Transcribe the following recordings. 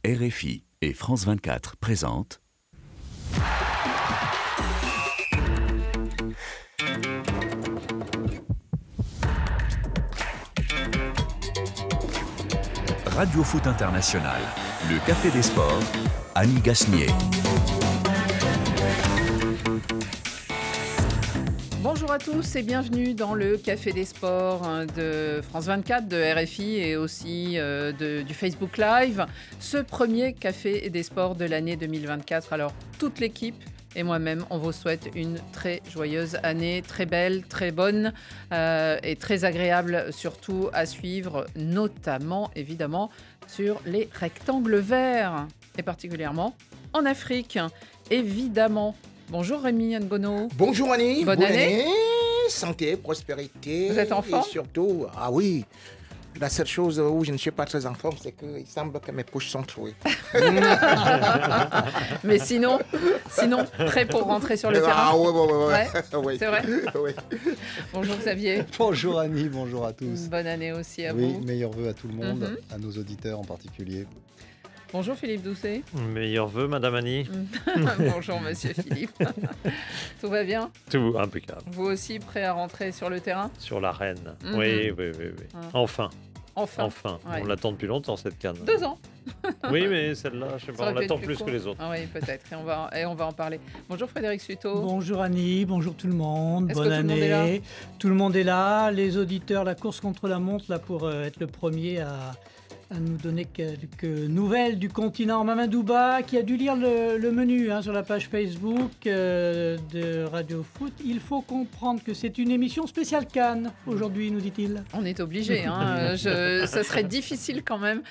RFI et France 24 présentent Radio Foot International, le Café des Sports, Annie Gasnier. Bonjour à tous et bienvenue dans le Café des Sports de France 24, de RFI et aussi du Facebook Live. Ce premier Café des Sports de l'année 2024. Alors, toute l'équipe et moi-même, on vous souhaite une très joyeuse année, très belle, très bonne et très agréable surtout à suivre, notamment évidemment sur les rectangles verts et particulièrement en Afrique, évidemment. Bonjour Rémi Ngono. Bonjour Annie. Bonne année. Santé, prospérité. Vous êtes en forme ? Et surtout, oui. La seule chose où je ne suis pas très en forme, c'est qu'il semble que mes poches sont trouées. Mais sinon, prêt pour rentrer sur le terrain. Ah oui. Ouais, c'est vrai. Oui. Bonjour Xavier. Bonjour Annie, bonjour à tous. Bonne année aussi à Oui, vous. meilleurs vœux à tout le monde, à nos auditeurs en particulier. Bonjour Philippe Doucet. Meilleurs vœux, Madame Annie. Bonjour Monsieur Philippe. Tout va bien ? Tout impeccable. Vous aussi prêt à rentrer sur le terrain ? Sur l'arène. Mhm. Oui. Ah. Enfin. Ouais. On l'attend depuis longtemps, cette canne. 2 ans. Oui, mais celle-là, je sais Ça pas, aurait on pu l'attend être plus court. que les autres. Ah oui, peut-être. Et on va en parler. Bonjour Frédéric Suto. Bonjour Annie, bonjour tout le monde, Est-ce bonne que tout le monde est là ? année. Tout le monde est là, les auditeurs, la course contre la montre là pour être le premier à nous donner quelques nouvelles du continent. Mamadouba qui a dû lire le menu sur la page Facebook de Radio Foot. Il faut comprendre que c'est une émission spéciale Cannes aujourd'hui, nous dit-il. On est obligé. Ça serait difficile quand même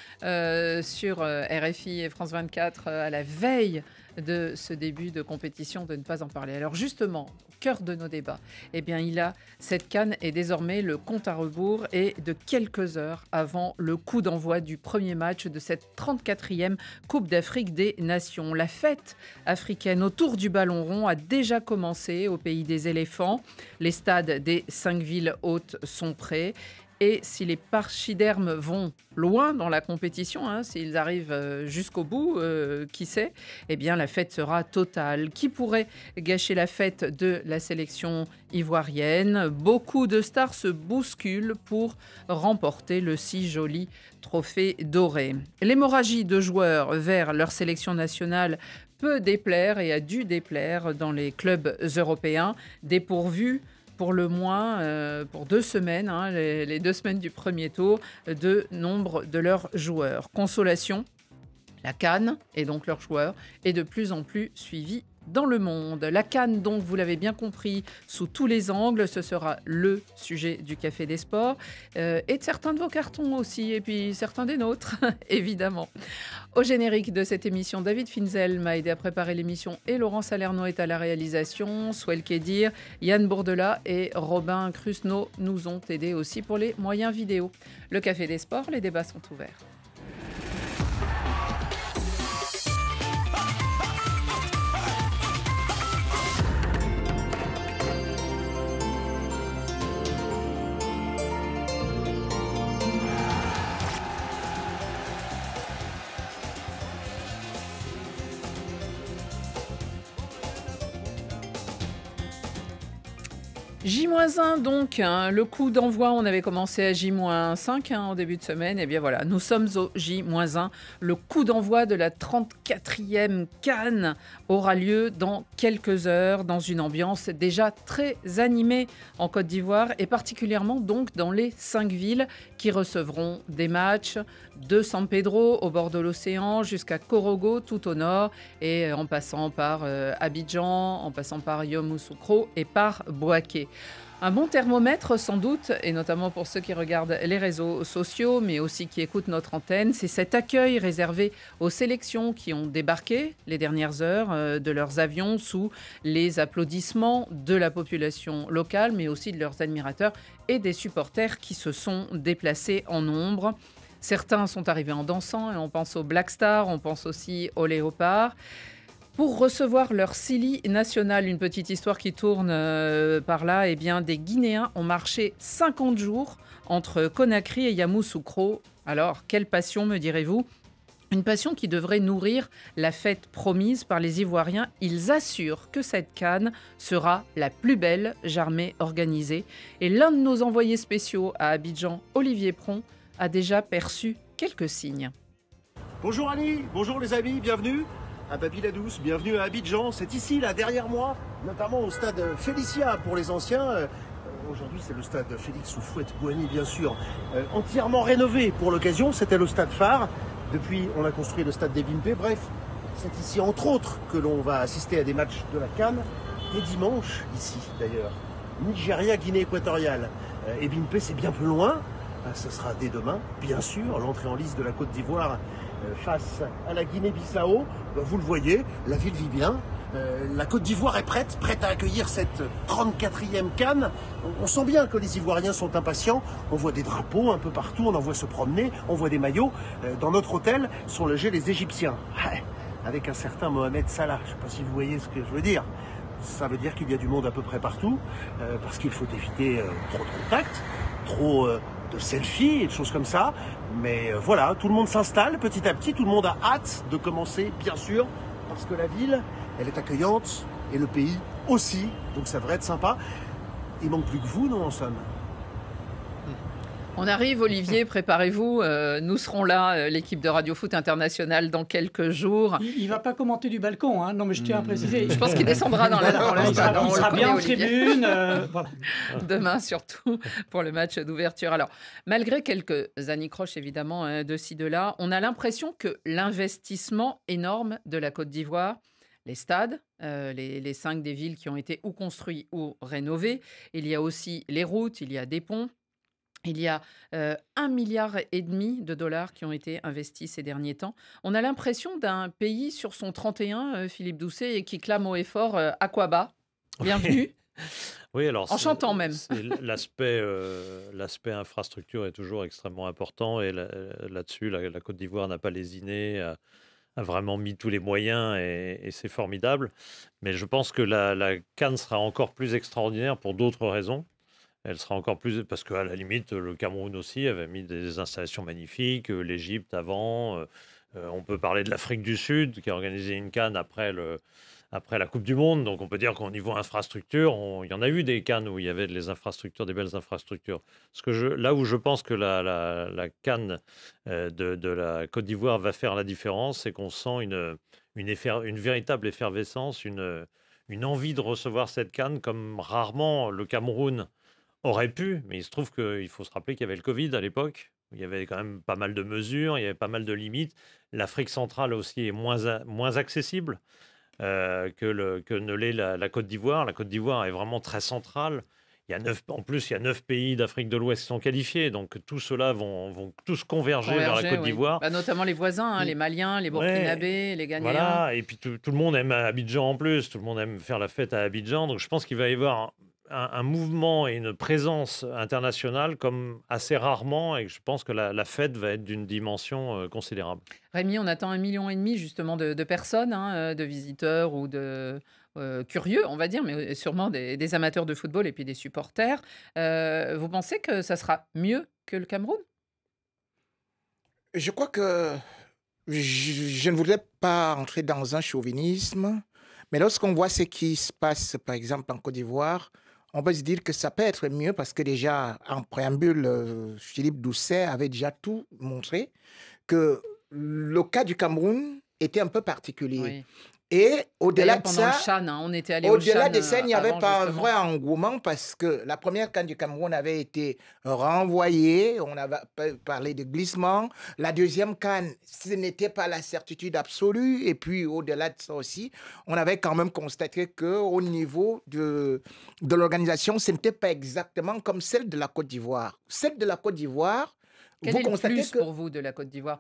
sur RFI et France 24 à la veille de ce début de compétition de ne pas en parler. Alors justement, au cœur de nos débats, cette CAN est désormais le compte à rebours et de quelques heures avant le coup d'envoi du premier match de cette 34e Coupe d'Afrique des Nations. La fête africaine autour du ballon rond a déjà commencé au pays des éléphants. Les stades des 5 villes hôtes sont prêts. Et si les pachydermes vont loin dans la compétition, s'ils arrivent jusqu'au bout, qui sait, eh bien la fête sera totale. Qui pourrait gâcher la fête de la sélection ivoirienne ? Beaucoup de stars se bousculent pour remporter le si joli trophée doré. L'hémorragie de joueurs vers leur sélection nationale peut déplaire et a dû déplaire dans les clubs européens, dépourvus pour le moins, pour 2 semaines, les 2 semaines du premier tour, de nombre de leurs joueurs. Consolation, la CAN, et donc leurs joueurs, est de plus en plus suivie dans le monde. La CAN, donc, vous l'avez bien compris, sous tous les angles, ce sera le sujet du Café des Sports, et de certains de vos cartons aussi, et puis certains des nôtres, évidemment. Au générique de cette émission, David Finzel m'a aidé à préparer l'émission et Laurent Salerno est à la réalisation. Souel Kedir, Yann Bourdela et Robin Crusno nous ont aidés aussi pour les moyens vidéo. Le Café des Sports, les débats sont ouverts. J-1 donc, le coup d'envoi, on avait commencé à J-5 en début de semaine, et bien voilà, nous sommes au J-1. Le coup d'envoi de la 34e CAN aura lieu dans quelques heures, dans une ambiance déjà très animée en Côte d'Ivoire, et particulièrement donc dans les 5 villes qui recevront des matchs de San Pedro au bord de l'océan jusqu'à Korogo tout au nord, et en passant par Abidjan, en passant par Yamoussoukro et par Bouaké. Un bon thermomètre sans doute, et notamment pour ceux qui regardent les réseaux sociaux, mais aussi qui écoutent notre antenne, c'est cet accueil réservé aux sélections qui ont débarqué les dernières heures de leurs avions sous les applaudissements de la population locale, mais aussi de leurs admirateurs et des supporters qui se sont déplacés en nombre. Certains sont arrivés en dansant, et on pense aux Black Stars, on pense aussi aux Léopards. Pour recevoir leur Sili national, une petite histoire qui tourne par là, eh bien, des Guinéens ont marché 50 jours entre Conakry et Yamoussoukro. Alors, quelle passion, me direz-vous ? Une passion qui devrait nourrir la fête promise par les Ivoiriens. Ils assurent que cette CAN sera la plus belle jamais organisée. Et l'un de nos envoyés spéciaux à Abidjan, Olivier Pron, a déjà perçu quelques signes. Bonjour Annie, bonjour les amis, bienvenue à Baby-la-Douce, bienvenue à Abidjan. C'est ici, là, derrière moi, notamment au stade Félicia pour les anciens. Aujourd'hui, c'est le stade Félix Houphouët-Boigny, bien sûr, entièrement rénové pour l'occasion. C'était le stade phare. Depuis, on a construit le stade d'Ebimpe. Bref, c'est ici, entre autres, que l'on va assister à des matchs de la CAN. Dès dimanche, ici d'ailleurs. Nigeria, Guinée équatoriale. Ebimpe, c'est bien plus loin. Ce sera dès demain, bien sûr, l'entrée en lice de la Côte d'Ivoire face à la Guinée-Bissau. Vous le voyez, la ville vit bien. La Côte d'Ivoire est prête à accueillir cette 34e CAN. On sent bien que les Ivoiriens sont impatients. On voit des drapeaux un peu partout, on en voit se promener, on voit des maillots. Dans notre hôtel sont logés les Égyptiens, avec un certain Mohamed Salah. Je ne sais pas si vous voyez ce que je veux dire. Ça veut dire qu'il y a du monde à peu près partout, parce qu'il faut éviter trop de contacts, trop de selfies et de choses comme ça. Mais voilà, tout le monde s'installe petit à petit, tout le monde a hâte de commencer, bien sûr, parce que la ville, elle est accueillante, et le pays aussi, donc ça devrait être sympa. Il manque plus que vous, non, en somme? On arrive, Olivier, préparez-vous. Nous serons là, l'équipe de Radio Foot International, dans quelques jours. Il ne va pas commenter du balcon, hein. Non, mais je tiens à préciser. Je pense qu'il descendra dans la Voilà, il sera bien en tribune. Voilà. Demain, surtout, pour le match d'ouverture. Alors, malgré quelques anicroches, évidemment, de ci, de là, on a l'impression que l'investissement énorme de la Côte d'Ivoire, les stades, les 5 des villes qui ont été ou construits ou rénovés, il y a aussi les routes, il y a des ponts. Il y a 1,5 milliard de dollars qui ont été investis ces derniers temps. On a l'impression d'un pays sur son 31, Philippe Doucet, et qui clame haut et fort Aquaba. Bienvenue. Oui, alors en chantant même. L'aspect infrastructure est toujours extrêmement important et là-dessus, la Côte d'Ivoire n'a pas lésiné, a vraiment mis tous les moyens et c'est formidable. Mais je pense que la CAN sera encore plus extraordinaire pour d'autres raisons. Elle sera encore plus... Parce qu'à la limite, le Cameroun aussi avait mis des installations magnifiques, l'Égypte avant. On peut parler de l'Afrique du Sud, qui a organisé une CAN après la Coupe du Monde. Donc on peut dire qu'au niveau infrastructure, il y en a eu des CAN où il y avait des infrastructures, des belles infrastructures. Là où je pense que la CAN de la Côte d'Ivoire va faire la différence, c'est qu'on sent une véritable effervescence, une envie de recevoir cette CAN comme rarement le Cameroun aurait pu, mais il se trouve qu'il faut se rappeler qu'il y avait le Covid à l'époque. Il y avait quand même pas mal de mesures, il y avait pas mal de limites. L'Afrique centrale aussi est moins accessible que ne l'est la Côte d'Ivoire. La Côte d'Ivoire est vraiment très centrale. En plus, il y a 9 pays d'Afrique de l'Ouest qui sont qualifiés, donc tous ceux-là vont tous converger vers la Côte d'Ivoire. Bah, notamment les voisins, les Maliens, les Burkinabés, les Ghanéens. Voilà, et puis tout le monde aime Abidjan en plus, tout le monde aime faire la fête à Abidjan, donc je pense qu'il va y avoir un mouvement et une présence internationale comme assez rarement, et je pense que la fête va être d'une dimension considérable. Rémi, on attend 1,5 million justement de personnes, de visiteurs ou de curieux, on va dire, mais sûrement des amateurs de football et puis des supporters. Vous pensez que ça sera mieux que le Cameroun? Je crois que je ne voudrais pas entrer dans un chauvinisme, mais lorsqu'on voit ce qui se passe, par exemple, en Côte d'Ivoire, on peut se dire que ça peut être mieux parce que déjà, en préambule, Philippe Doucet avait déjà tout montré, que le cas du Cameroun était un peu particulier. Oui. Et au-delà de ça, ça, on était allé au au-delà Chan, de ça, il n'y avait avant, pas un justement. vrai engouement parce que la première CAN du Cameroun avait été renvoyée. On avait parlé de glissement. La deuxième CAN, ce n'était pas la certitude absolue. Et puis, au-delà de ça aussi, on avait quand même constaté qu'au niveau de l'organisation, ce n'était pas exactement comme celle de la Côte d'Ivoire. Celle de la Côte d'Ivoire, Quel vous est le constatez plus que pour vous de la Côte d'Ivoire?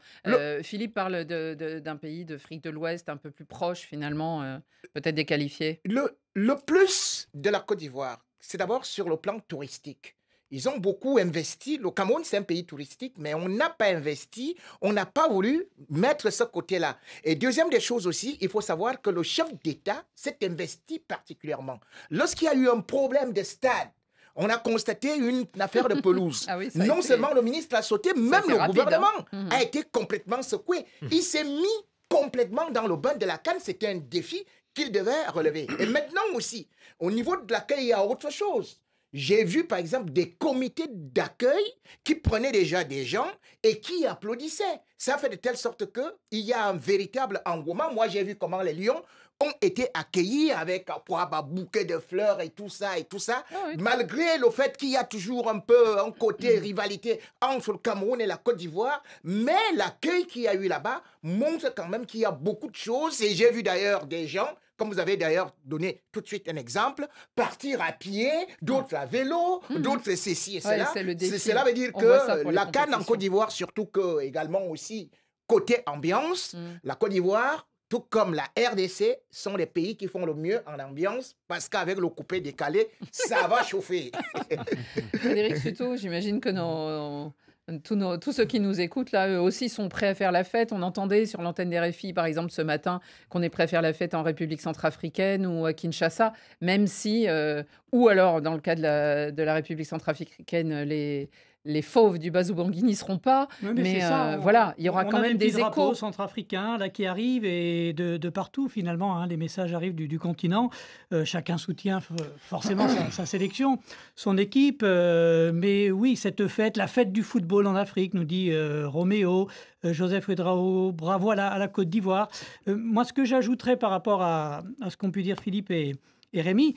Philippe parle d'un pays d'Afrique de l'Ouest un peu plus proche, finalement, peut-être déqualifié. le plus de la Côte d'Ivoire, c'est d'abord sur le plan touristique. Ils ont beaucoup investi. Le Cameroun, c'est un pays touristique, mais on n'a pas investi, on n'a pas voulu mettre ce côté-là. Et deuxième des choses aussi, il faut savoir que le chef d'État s'est investi particulièrement. Lorsqu'il y a eu un problème de stade, on a constaté une affaire de pelouse. Ah oui, ça a Non été- seulement le ministre a sauté, même été le rapide, gouvernement hein. a été complètement secoué. Il s'est mis complètement dans le bain de la CAN. C'était un défi qu'il devait relever. Et maintenant aussi, au niveau de l'accueil, il y a autre chose. J'ai vu, par exemple, des comités d'accueil qui prenaient déjà des gens et qui applaudissaient. Ça fait de telle sorte qu'il y a un véritable engouement. Moi, j'ai vu comment les Lions ont été accueillis avec un bouquet de fleurs et tout ça, Ah oui. malgré le fait qu'il y a toujours un peu un côté rivalité entre le Cameroun et la Côte d'Ivoire, mais l'accueil qu'il y a eu là-bas montre quand même qu'il y a beaucoup de choses, et j'ai vu d'ailleurs des gens, comme vous avez d'ailleurs donné tout de suite un exemple, partir à pied, d'autres à vélo, d'autres ceci et Ouais, cela. c'est le défi. Cela veut dire On voit ça que pour les la CAN en compétitions. Côte d'Ivoire, surtout que également aussi côté ambiance, la Côte d'Ivoire, tout comme la RDC, sont les pays qui font le mieux en ambiance, parce qu'avec le coupé-décalé, ça va chauffer. Frédéric Suto, j'imagine que tous ceux qui nous écoutent, là, eux aussi, sont prêts à faire la fête. On entendait sur l'antenne des RFI, par exemple, ce matin, qu'on est prêt à faire la fête en République centrafricaine ou à Kinshasa, même si, ou alors, dans le cas de la République centrafricaine, les fauves du Bazou-Bangui n'y seront pas. Oui, Mais c'est ça, voilà, il y aura on quand a même petits des drapeaux échos. centrafricains là qui arrivent et de partout finalement. Hein, les messages arrivent du continent. Chacun soutient forcément sa sélection, son équipe. Mais oui, cette fête, la fête du football en Afrique, nous dit Roméo, Joseph Ouedraogo, bravo à la Côte d'Ivoire. Moi, ce que j'ajouterais par rapport à ce qu'ont pu dire Philippe et Rémi,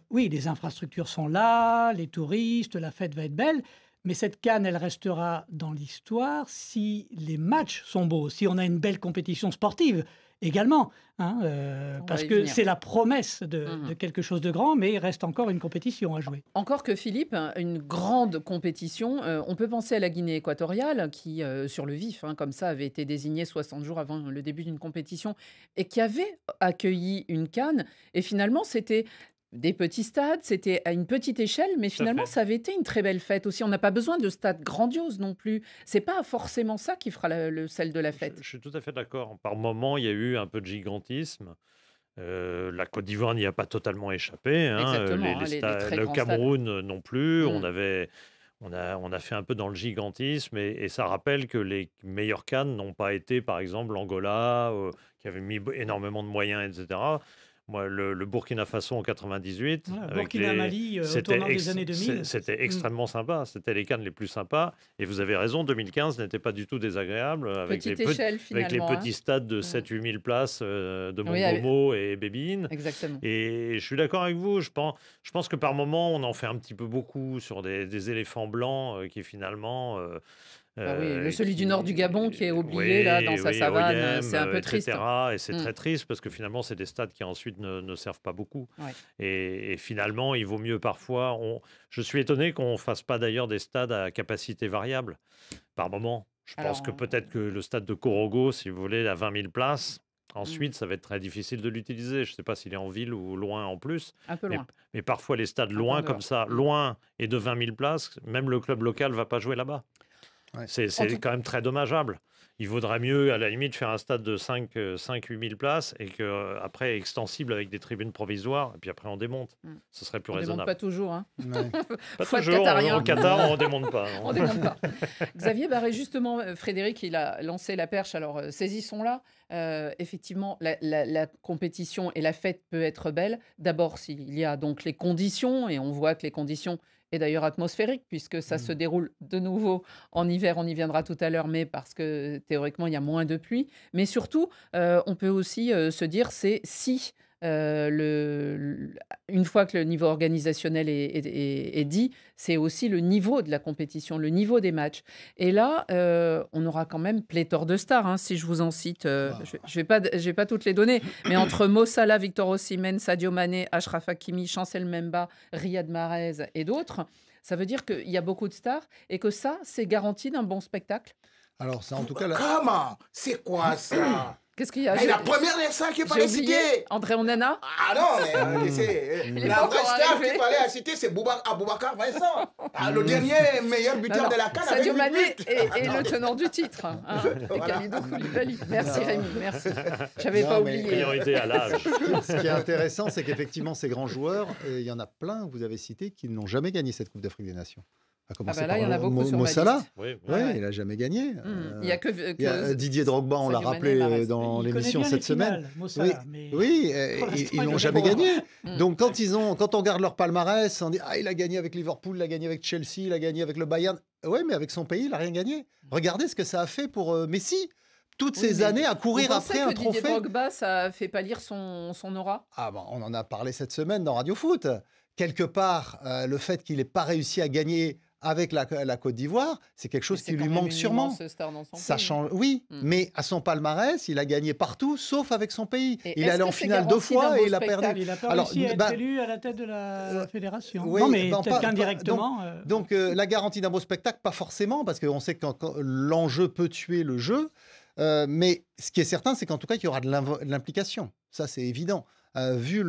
oui, les infrastructures sont là, les touristes, la fête va être belle. Mais cette CAN, elle restera dans l'histoire si les matchs sont beaux, si on a une belle compétition sportive également. Hein, On parce va y que venir. c'est la promesse de quelque chose de grand, mais il reste encore une compétition à jouer. Encore que Philippe, une grande compétition, on peut penser à la Guinée équatoriale qui, sur le vif, hein, comme ça, avait été désignée 60 jours avant le début d'une compétition et qui avait accueilli une CAN. Et finalement, c'était des petits stades, c'était à une petite échelle, mais finalement, fait. ça avait été une très belle fête aussi. On n'a pas besoin de stades grandioses non plus. C'est pas forcément ça qui fera le sel de la fête. Je suis tout à fait d'accord. Par moment, il y a eu un peu de gigantisme. La Côte d'Ivoire n'y a pas totalement échappé. Hein. Exactement, hein, les très Le grands Cameroun non plus. Mm. On a fait un peu dans le gigantisme et ça rappelle que les meilleurs CAN n'ont pas été, par exemple, l'Angola, qui avait mis énormément de moyens, etc. Moi, le Burkina Faso en 98, Voilà, avec Burkina Mali, au c'était tournant des années 2000. c'était extrêmement sympa. C'était les CAN les plus sympas. Et vous avez raison, 2015 n'était pas du tout désagréable avec Petite les, échelle, avec les finalement, hein. petits stades de 7-8 000 places de Oui, avec- Mongomo et Bébine. Exactement. Et je suis d'accord avec vous. Je pense que par moment, on en fait un petit peu beaucoup sur des éléphants blancs qui finalement. Ah oui, celui du qui- nord du Gabon qui est oublié, là, dans sa savane, c'est un peu triste. etc. Et c'est Mm. très triste parce que finalement, c'est des stades qui ensuite ne servent pas beaucoup. Ouais. Et finalement, il vaut mieux parfois. Je suis étonné qu'on ne fasse pas d'ailleurs des stades à capacité variable par moment. Je pense Alors, que peut-être que le stade de Korogo, si vous voulez, à 20 000 places. Ensuite, ça va être très difficile de l'utiliser. Je ne sais pas s'il est en ville ou loin en plus. Un peu loin. Mais parfois, les stades peu loin en dehors. comme ça, loin et de 20 000 places, même le club local ne va pas jouer là-bas. Ouais. C'est En tout- quand même très dommageable. Il vaudrait mieux, à la limite, faire un stade de 5-8 000 places et qu'après, extensible avec des tribunes provisoires. Et puis après, on démonte. Ce serait plus On ne démonte raisonnable. pas toujours. Hein. Ouais. Pas Faut être toujours. qatarien. Au Qatar, on ne démonte pas. On démonte pas. Xavier Barré, justement, Frédéric, il a lancé la perche, alors saisissons-la. Effectivement, la compétition et la fête peut être belle. D'abord, s'il y a donc les conditions, et on voit que les conditions, et d'ailleurs atmosphériques, puisque ça se déroule de nouveau en hiver, on y viendra tout à l'heure, mais parce que théoriquement, il y a moins de pluie. Mais surtout, on peut aussi se dire, c'est si... une fois que le niveau organisationnel est dit, c'est aussi le niveau de la compétition, le niveau des matchs. Et là, on aura quand même pléthore de stars, hein, si je vous en cite. Je vais pas toutes les donner, mais entre Mo Salah, Victor Osimhen, Sadio Mané, Achraf Hakimi, Chancel Mbemba, Riyad Mahrez et d'autres, ça veut dire qu'il y a beaucoup de stars et que ça, c'est garanti d'un bon spectacle. Alors, c'est en tout cas la... Comment? C'est quoi ça? Qu'est-ce qu'il y a? Et la première des cinq qu'il J'ai fallait oublié. citer. André Onana. Ah non, mais Il est la pas vraie encore star arrivé. qu'il fallait citer, c'est Aboubacar Vincent. Le dernier meilleur buteur Non, de la CAN avec Sadio 8 Mané buts. et le tenant du titre. Hein, et Kalidou Koulibaly. Merci Rémi, merci. J'avais pas oublié. Priorité à l'âge. Ce qui est intéressant, c'est qu'effectivement, ces grands joueurs, il y en a plein, vous avez cité, qui n'ont jamais gagné cette Coupe d'Afrique des Nations. À commencer là, il y en a par beaucoup sur Mo ma Salah. liste. Oui, Ouais, Ouais. il n'a jamais gagné. Il y a que Il y a Didier Drogba, on l'a Sadio Mané, rappelé Mahrez. dans Il l'émission connaît bien cette semaine. les finales, Mo Salah, mais Oui, pour l'instant, ils il n'ont a jamais jamais gagné. Donc quand on regarde leur palmarès, on dit il a gagné avec Liverpool, il a gagné avec Chelsea, il a gagné avec le Bayern. Oui, mais avec son pays, il n'a rien gagné. Regardez ce que ça a fait pour Messi. Toutes Oui, ces mais années à courir Vous pensez après un que Didier trophée. Drogba, ça fait pâlir son aura? Ah ben, on en a parlé cette semaine dans Radio Foot. Quelque part, le fait qu'il n'ait pas réussi à gagner avec la Côte d'Ivoire, c'est quelque chose qui lui manque sûrement. Ça change, oui, mais à son palmarès, il a gagné partout, sauf avec son pays. Et Il est est-ce allé que en c'est finale garanti 2 fois d'un et beau il a spectacle? perdu. Il n'a pas Alors, réussi à être bah, élu à la tête de la fédération. oui, non, mais non, peut-être qu'indirectement. Donc, la garantie d'un beau spectacle, pas forcément, parce qu'on sait que quand l'enjeu peut tuer le jeu. Mais ce qui est certain, c'est qu'en tout cas, il y aura de l'implication. Ça, c'est évident. Vu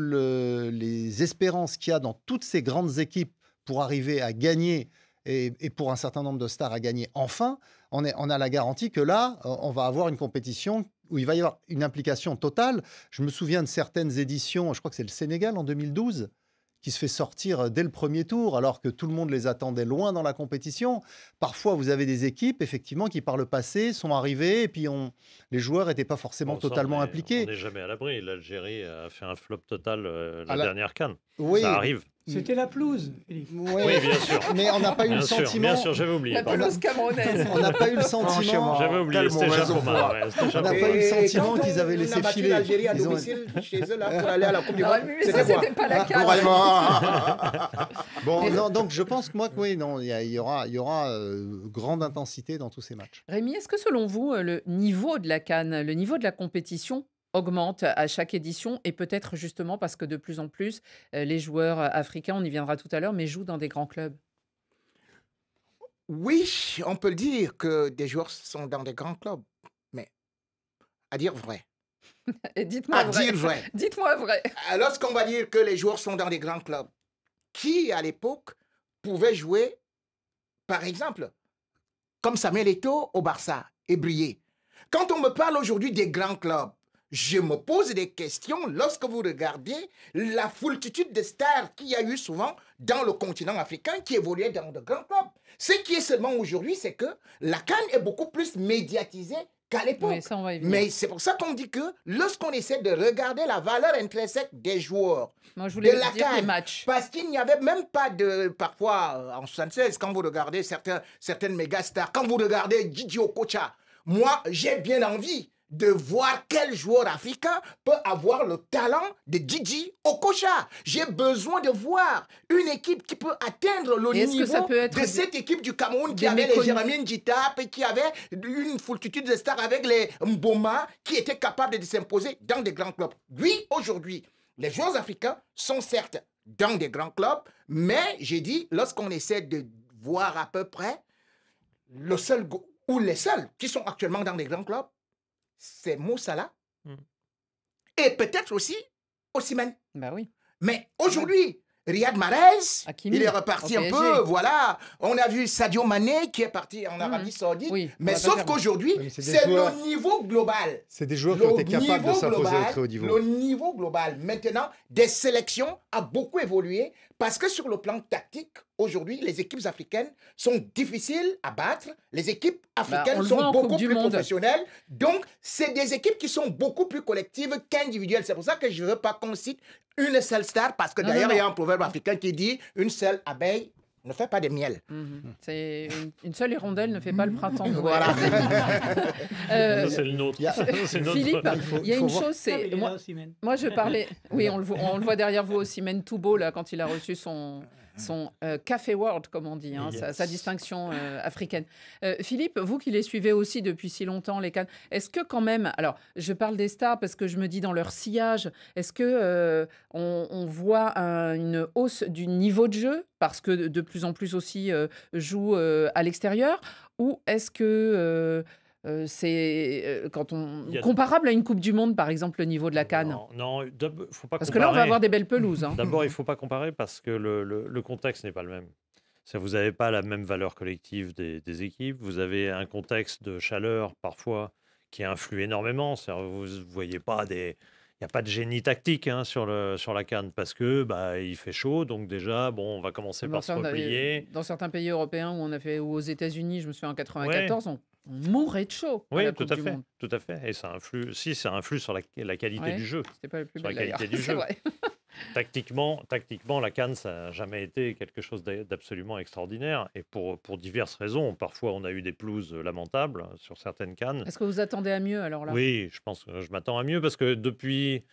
les espérances qu'il y a dans toutes ces grandes équipes pour arriver à gagner et pour un certain nombre de stars à gagner enfin, on a la garantie que là, on va avoir une compétition où il va y avoir une implication totale. Je me souviens de certaines éditions, je crois que c'est le Sénégal en 2012, qui se fait sortir dès le premier tour, alors que tout le monde les attendait loin dans la compétition. Parfois, vous avez des équipes, effectivement, qui par le passé sont arrivées, et puis les joueurs n'étaient pas forcément totalement impliqués. On n'est jamais à l'abri. L'Algérie a fait un flop total la À la- dernière CAN. Oui. Ça arrive. C'était la pelouse, Philippe. Oui, bien sûr. Mais on n'a pas eu le Bien sûr, sentiment. bien sûr, j'avais oublié. La pardon. pelouse camerounaise. On n'a pas eu le sentiment. J'avais oublié, Quelle c'était mauvaise Japoma. foi. Ouais, c'était On n'a Japoma. pas eu le Et sentiment quand qu'ils avaient on laissé a battu filer. l'Algérie à Ils ont- domicile chez eux là, pour aller à la Coupe du Ah, Monde. mais ça, c'était pas la CAN. Vraiment. Bon, non, donc je pense que moi, oui, non, il y aura grande intensité dans tous ces matchs. Rémi, est-ce que selon vous, le niveau de la CAN, le niveau de la compétition augmente à chaque édition et peut-être justement parce que de plus en plus, les joueurs africains, on y viendra tout à l'heure, mais jouent dans des grands clubs? Oui, on peut le dire que des joueurs sont dans des grands clubs, mais à dire vrai. Et dites-moi À vrai. dire vrai. Dites-moi vrai. Lorsqu'on va dire que les joueurs sont dans des grands clubs, qui à l'époque pouvait jouer, par exemple, comme Samuel Eto'o au Barça et briller? Quand on me parle aujourd'hui des grands clubs, je me pose des questions lorsque vous regardez la foultitude de stars qu'il y a eu souvent dans le continent africain qui évoluaient dans de grands clubs. Ce qui est seulement aujourd'hui, c'est que la CAN est beaucoup plus médiatisée qu'à l'époque. Oui, ça, on va y venir. Mais c'est pour ça qu'on dit que lorsqu'on essaie de regarder la valeur intrinsèque des joueurs, Moi, je voulais de la dire les CAN, matchs. parce qu'il n'y avait même pas de... Parfois, en 76, quand vous regardez certaines méga stars, quand vous regardez Gigi Okocha, moi, j'ai bien envie de voir quel joueur africain peut avoir le talent de Gigi Okocha. J'ai besoin de voir une équipe qui peut atteindre le Et est-ce que niveau ça peut être de cette équipe du Cameroun qui des avait les méconnus? Jérémy Njitap et qui avait une foultitude de stars avec les Mboma qui étaient capables de s'imposer dans des grands clubs. Oui, aujourd'hui, les joueurs africains sont certes dans des grands clubs, mais j'ai dit, lorsqu'on essaie de voir à peu près, le seul ou les seuls qui sont actuellement dans des grands clubs, c'est Mo Salah et peut-être aussi Osimhen. Bah oui. Mais aujourd'hui, Riyad Mahrez, Hakimi, il est reparti au un PSG. peu, voilà. On a vu Sadio Mané qui est parti en Arabie Saoudite. Oui, mais on va pas sauf faire- qu'aujourd'hui, Oui, mais c'est des c'est joueurs- le niveau global. C'est des joueurs qui ont été capables de s'imposer au très haut niveau. Le niveau global. Maintenant, des sélections a beaucoup évolué parce que sur le plan tactique, aujourd'hui, les équipes africaines sont difficiles à battre. Les équipes africaines on le voit sont en Coupe beaucoup du plus Monde. professionnelles. Donc, c'est des équipes qui sont beaucoup plus collectives qu'individuelles. C'est pour ça que je ne veux pas qu'on cite une seule star parce que Non, d'ailleurs, non, il y a non. un proverbe africain qui dit une seule abeille ne fait pas de miel. C'est une seule hirondelle ne fait pas le printemps. Voilà. Ça, c'est le nôtre. Il y a- C'est notre- Philippe, il y a faut une voir- chose, Ah, mais c'est il est moi, là aussi, man. moi je parlais. Oui, on le voit derrière vous aussi, Men tout beau là quand il a reçu son Café World, comme on dit, hein, sa distinction africaine. Philippe, vous qui les suivez aussi depuis si longtemps, les CAN, est-ce que quand même, alors je parle des stars parce que je me dis dans leur sillage, est-ce que on voit une hausse du niveau de jeu parce que de plus en plus aussi jouent à l'extérieur, ou est-ce que c'est quand on Il y a- comparable à une Coupe du Monde, par exemple, le niveau de la CAN. Non, faut pas Parce que là, on va comparer. avoir des belles pelouses. hein. D'abord, il ne faut pas comparer parce que le contexte n'est pas le même. Vous n'avez pas la même valeur collective des équipes. Vous avez un contexte de chaleur parfois qui influe énormément. Vous ne voyez pas des. Il n'y a pas de génie tactique sur la CAN parce que il fait chaud. Donc déjà, bon, on va commencer par se replier. Dans certains pays européens ou aux États-Unis, je me souviens en 94, on mourait de chaud. à Oui, la tout Coupe à du fait, Monde. tout à fait. Et ça influe sur la qualité Ouais. du jeu. C'était pas le plus Sur la belle d'ailleurs. qualité du C'est jeu. vrai. Tactiquement, la CAN, ça n'a jamais été quelque chose d'absolument extraordinaire. Et pour diverses raisons. Parfois, on a eu des pelouses lamentables sur certaines CAN. Est-ce que vous attendez à mieux alors là? Oui, je pense que je m'attends à mieux parce que depuis,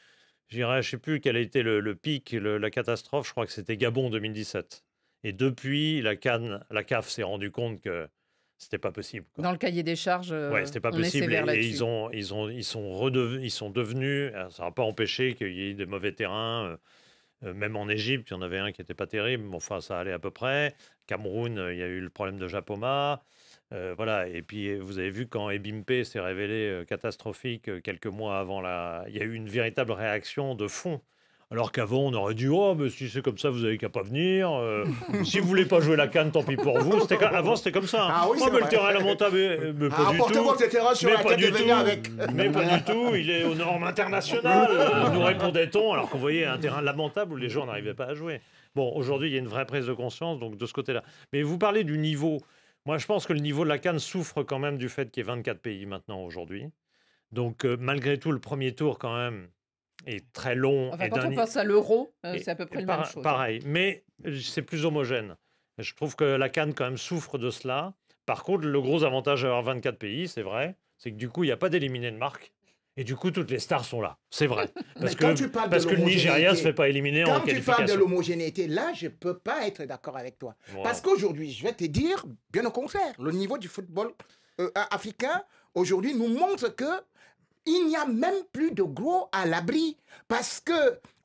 je ne sais plus quel a été le pic, la catastrophe, je crois que c'était Gabon 2017. Et depuis, la CAF s'est rendu compte que c'était pas possible. Dans le cahier des charges, Ouais, c'était pas on est possible. sévère Et là-dessus. ils sont devenus. Ça n'a pas empêché qu'il y ait des mauvais terrains. Même en Égypte, il y en avait un qui n'était pas terrible, mais enfin, ça allait à peu près. Cameroun, il y a eu le problème de Japoma. Voilà. Et puis, vous avez vu quand Ebimpe s'est révélé catastrophique quelques mois avant il y a eu une véritable réaction de fond. Alors qu'avant, on aurait dit oh, mais si c'est comme ça, vous n'avez qu'à pas venir. Si vous voulez pas jouer la CAN, tant pis pour vous. Avant, c'était comme ça. Ah oui, oh, c'est mais le vrai. terrain lamentable, mais pas du Apportez tout. votre terrain sur Mais la pas tête du et venez tout. avec. Mais pas du tout. Il est aux normes internationales. Nous répondait-on, alors qu'on voyait un terrain lamentable où les gens n'arrivaient pas à jouer. Bon, aujourd'hui, il y a une vraie prise de conscience, donc de ce côté-là. Mais vous parlez du niveau. Moi, je pense que le niveau de la CAN souffre quand même du fait qu'il y ait 24 pays maintenant aujourd'hui. Donc, malgré tout, le premier tour, quand même, est très long. Enfin, et quand d'un on ni- pense à l'euro, et- c'est à peu près et la même chose. Pareil, mais c'est plus homogène. Je trouve que la CAN, quand même, souffre de cela. Par contre, le gros avantage d'avoir 24 pays, c'est vrai, c'est que du coup, il n'y a pas d'éliminés de marque. Et du coup, toutes les stars sont là. C'est vrai. Parce quand tu parles de que le Nigeria ne se l'homogénéité, fait pas éliminer en Quand tu parles de qualification. l'homogénéité, là, je ne peux pas être d'accord avec toi. Voilà. Parce qu'aujourd'hui, je vais te dire, bien au contraire, le niveau du football africain, aujourd'hui, nous montre que il n'y a même plus de gros à l'abri. Parce que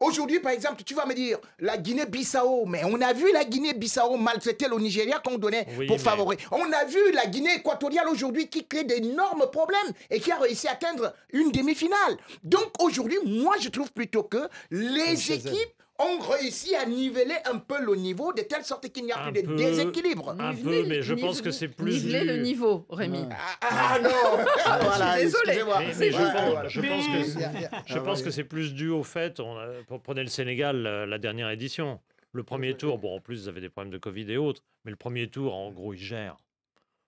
aujourd'hui, par exemple, tu vas me dire, la Guinée-Bissau, mais on a vu la Guinée-Bissau maltraiter le Nigeria qu'on donnait Oui, pour mais- favoriser. On a vu la Guinée équatoriale aujourd'hui qui crée d'énormes problèmes et qui a réussi à atteindre une demi-finale. Donc aujourd'hui, moi, je trouve plutôt que les équipes ont réussi à niveler un peu le niveau de telle sorte qu'il n'y a Un plus de peu. déséquilibre. Un peu, mais je pense que c'est plus Niveler le dû- niveau, Rémi. Ah non Voilà, désolée. excusez-moi. Mais je Ouais, pense, voilà. je pense que Il y a- Je pense que c'est plus dû au fait, prenez le Sénégal, la dernière édition. Le premier tour, bon, en plus, ils avaient des problèmes de Covid et autres, mais le premier tour, en gros, ils gèrent.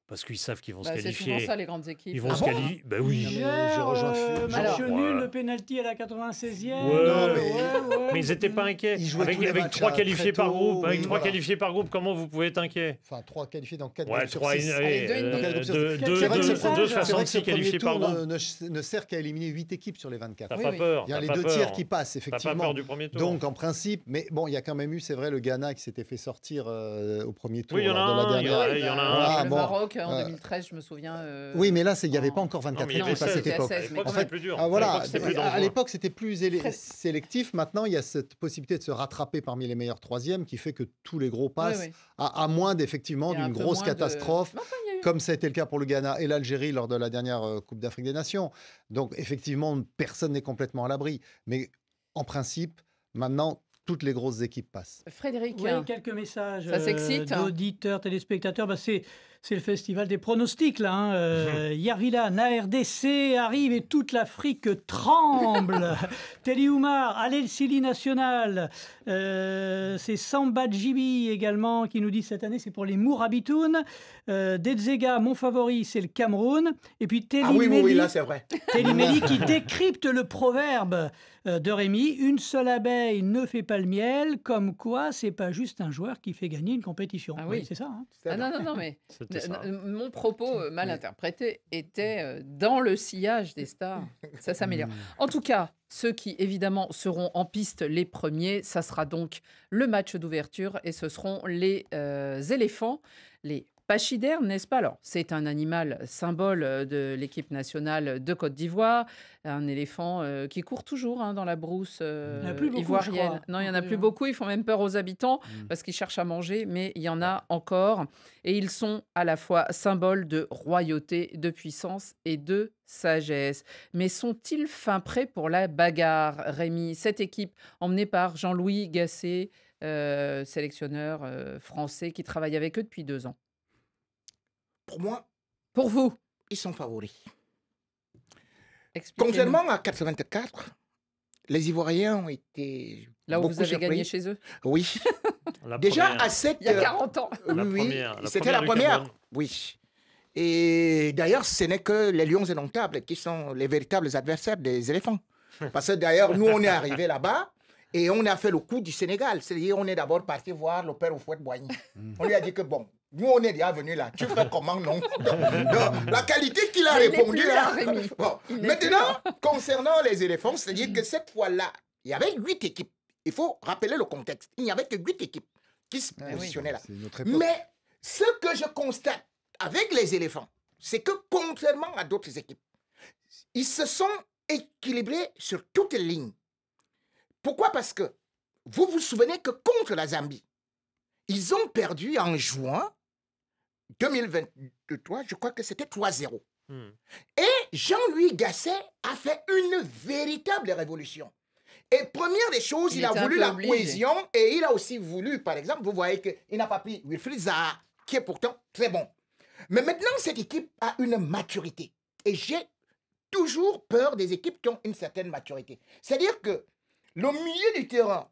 Parce qu'ils savent qu'ils vont se C'est qualifier. souvent ça, les grandes équipes. Ils vont Ah se bon qualifier. Ben oui. Non, mais je rejoins Match Alors, nul, ouais. le penalty à la 96e. Ouais. Non, mais- Mais ils n'étaient pas inquiets. Ils jouaient tous les Avec matchs, 3 très qualifiés par tôt, groupe, avec oui, 3 voilà. qualifiés par groupe, comment vous pouvez être inquiet? Enfin, 3 qualifiés dans 4 Ouais, groupes sur 3 6. Allez, deux et demi. Quatre groupes sur deux, six. deux, C'est vrai que deux, c'est deux, ça. C'est vrai que ce 66 premier qualifiés par tour groupe. ne sert qu'à éliminer 8 équipes sur les 24. T'as Oui, pas oui. peur. Il y a t'as les pas 2 peur. tiers qui passent, T'as pas effectivement. peur du premier tour. Donc, en principe, mais bon, il y a quand même eu, c'est vrai, le Ghana qui s'était fait sortir au premier tour Oui, il y en a lors de la un, il y en dernière. a- il y en a un. Voilà, le bon. Maroc, en Euh, 2013, je me souviens. Oui, mais là, il n'y avait en- pas encore Non, 24 mais il y avait équipes à 16, cette c'était à époque. 16, mais En quand fait, même. c'est plus dur. Ah, voilà, À l'époque, c'était plus à dangereux. l'époque, c'était plus sélectif. Maintenant, il y a cette possibilité de se rattraper parmi les meilleurs troisièmes qui fait que tous les gros passent, Oui, oui. à moins d'effectivement Il y a un d'une peu grosse moins de- catastrophe, Mais enfin, il y a eu- comme ça a été le cas pour le Ghana et l'Algérie lors de la dernière Coupe d'Afrique des Nations. Donc, effectivement, personne n'est complètement à l'abri. Mais en principe, maintenant, toutes les grosses équipes passent. Frédéric, Oui, quelques messages Ça s'excite, hein. d'auditeurs, téléspectateurs. C'est le festival des pronostics, là. Hein. Yarvilan, ARDC arrive et toute l'Afrique tremble. Teli Oumar, Alel Sili National. C'est Samba Djibi également qui nous dit cette année, c'est pour les Mourabitoun. Dedzega, mon favori, c'est le Cameroun. Et puis Teli Ah oui, oui, Meli, oui, là c'est vrai. Teli Meli qui décrypte le proverbe de Rémi, une seule abeille ne fait pas le miel, comme quoi c'est pas juste un joueur qui fait gagner une compétition. Ah oui. C'est ça. Hein. C'est Ah vrai. non, mais C'était ça. mon propos mal interprété était dans le sillage des stars. Ça s'améliore. En tout cas, ceux qui évidemment seront en piste les premiers, ça sera donc le match d'ouverture et ce seront les éléphants, les Pachyderme, n'est-ce pas? Alors, c'est un animal symbole de l'équipe nationale de Côte d'Ivoire, un éléphant qui court toujours dans la brousse Il n'y en a plus beaucoup, je ivoirienne. crois. Non, il n'y en a plus beaucoup, ils font même peur aux habitants parce qu'ils cherchent à manger, mais il y en a encore. Et ils sont à la fois symboles de royauté, de puissance et de sagesse. Mais sont-ils fin prêts pour la bagarre, Rémi? Cette équipe, emmenée par Jean-Louis Gasset, sélectionneur français qui travaille avec eux depuis 2 ans. Pour moi, Pour vous, ils sont favoris. expliquez-nous. Contrairement à 84, les Ivoiriens ont été Là où beaucoup vous avez surpris. gagné chez eux, Oui. La Déjà première. à cette... il y a 40 ans. La oui, première, la c'était première la du première. Cameroun. Oui. Et d'ailleurs, ce n'est que les lions indomptables qui sont les véritables adversaires des éléphants. Parce que d'ailleurs, nous, on est arrivés là-bas et on a fait le coup du Sénégal. C'est-à-dire, on est d'abord parti voir le père Houphouët-Boigny. On lui a dit que bon, nous, on est déjà venus là. Tu fais comment, non? Donc, la qualité qu'il a Mais il n'est répondu plus là, là. Rémi. Bon. Il n'est plus Maintenant, concernant les éléphants, c'est-à-dire que cette fois-là, il y avait 8 équipes. Il faut rappeler le contexte. Il n'y avait que 8 équipes qui se oui. positionnaient là. C'est notre époque. Mais ce que je constate avec les éléphants, c'est que contrairement à d'autres équipes, ils se sont équilibrés sur toutes les lignes. Pourquoi? Parce que vous vous souvenez que contre la Zambie, ils ont perdu en juin 2023, je crois que c'était 3-0. Hmm. Et Jean-Louis Gasset a fait une véritable révolution. Et première des choses, Il il a était un voulu peu la obligé. cohésion et il a aussi voulu, par exemple, vous voyez qu'il n'a pas pris Wilfried Zaha, qui est pourtant très bon. Mais maintenant, cette équipe a une maturité. Et j'ai toujours peur des équipes qui ont une certaine maturité. C'est-à-dire que le milieu du terrain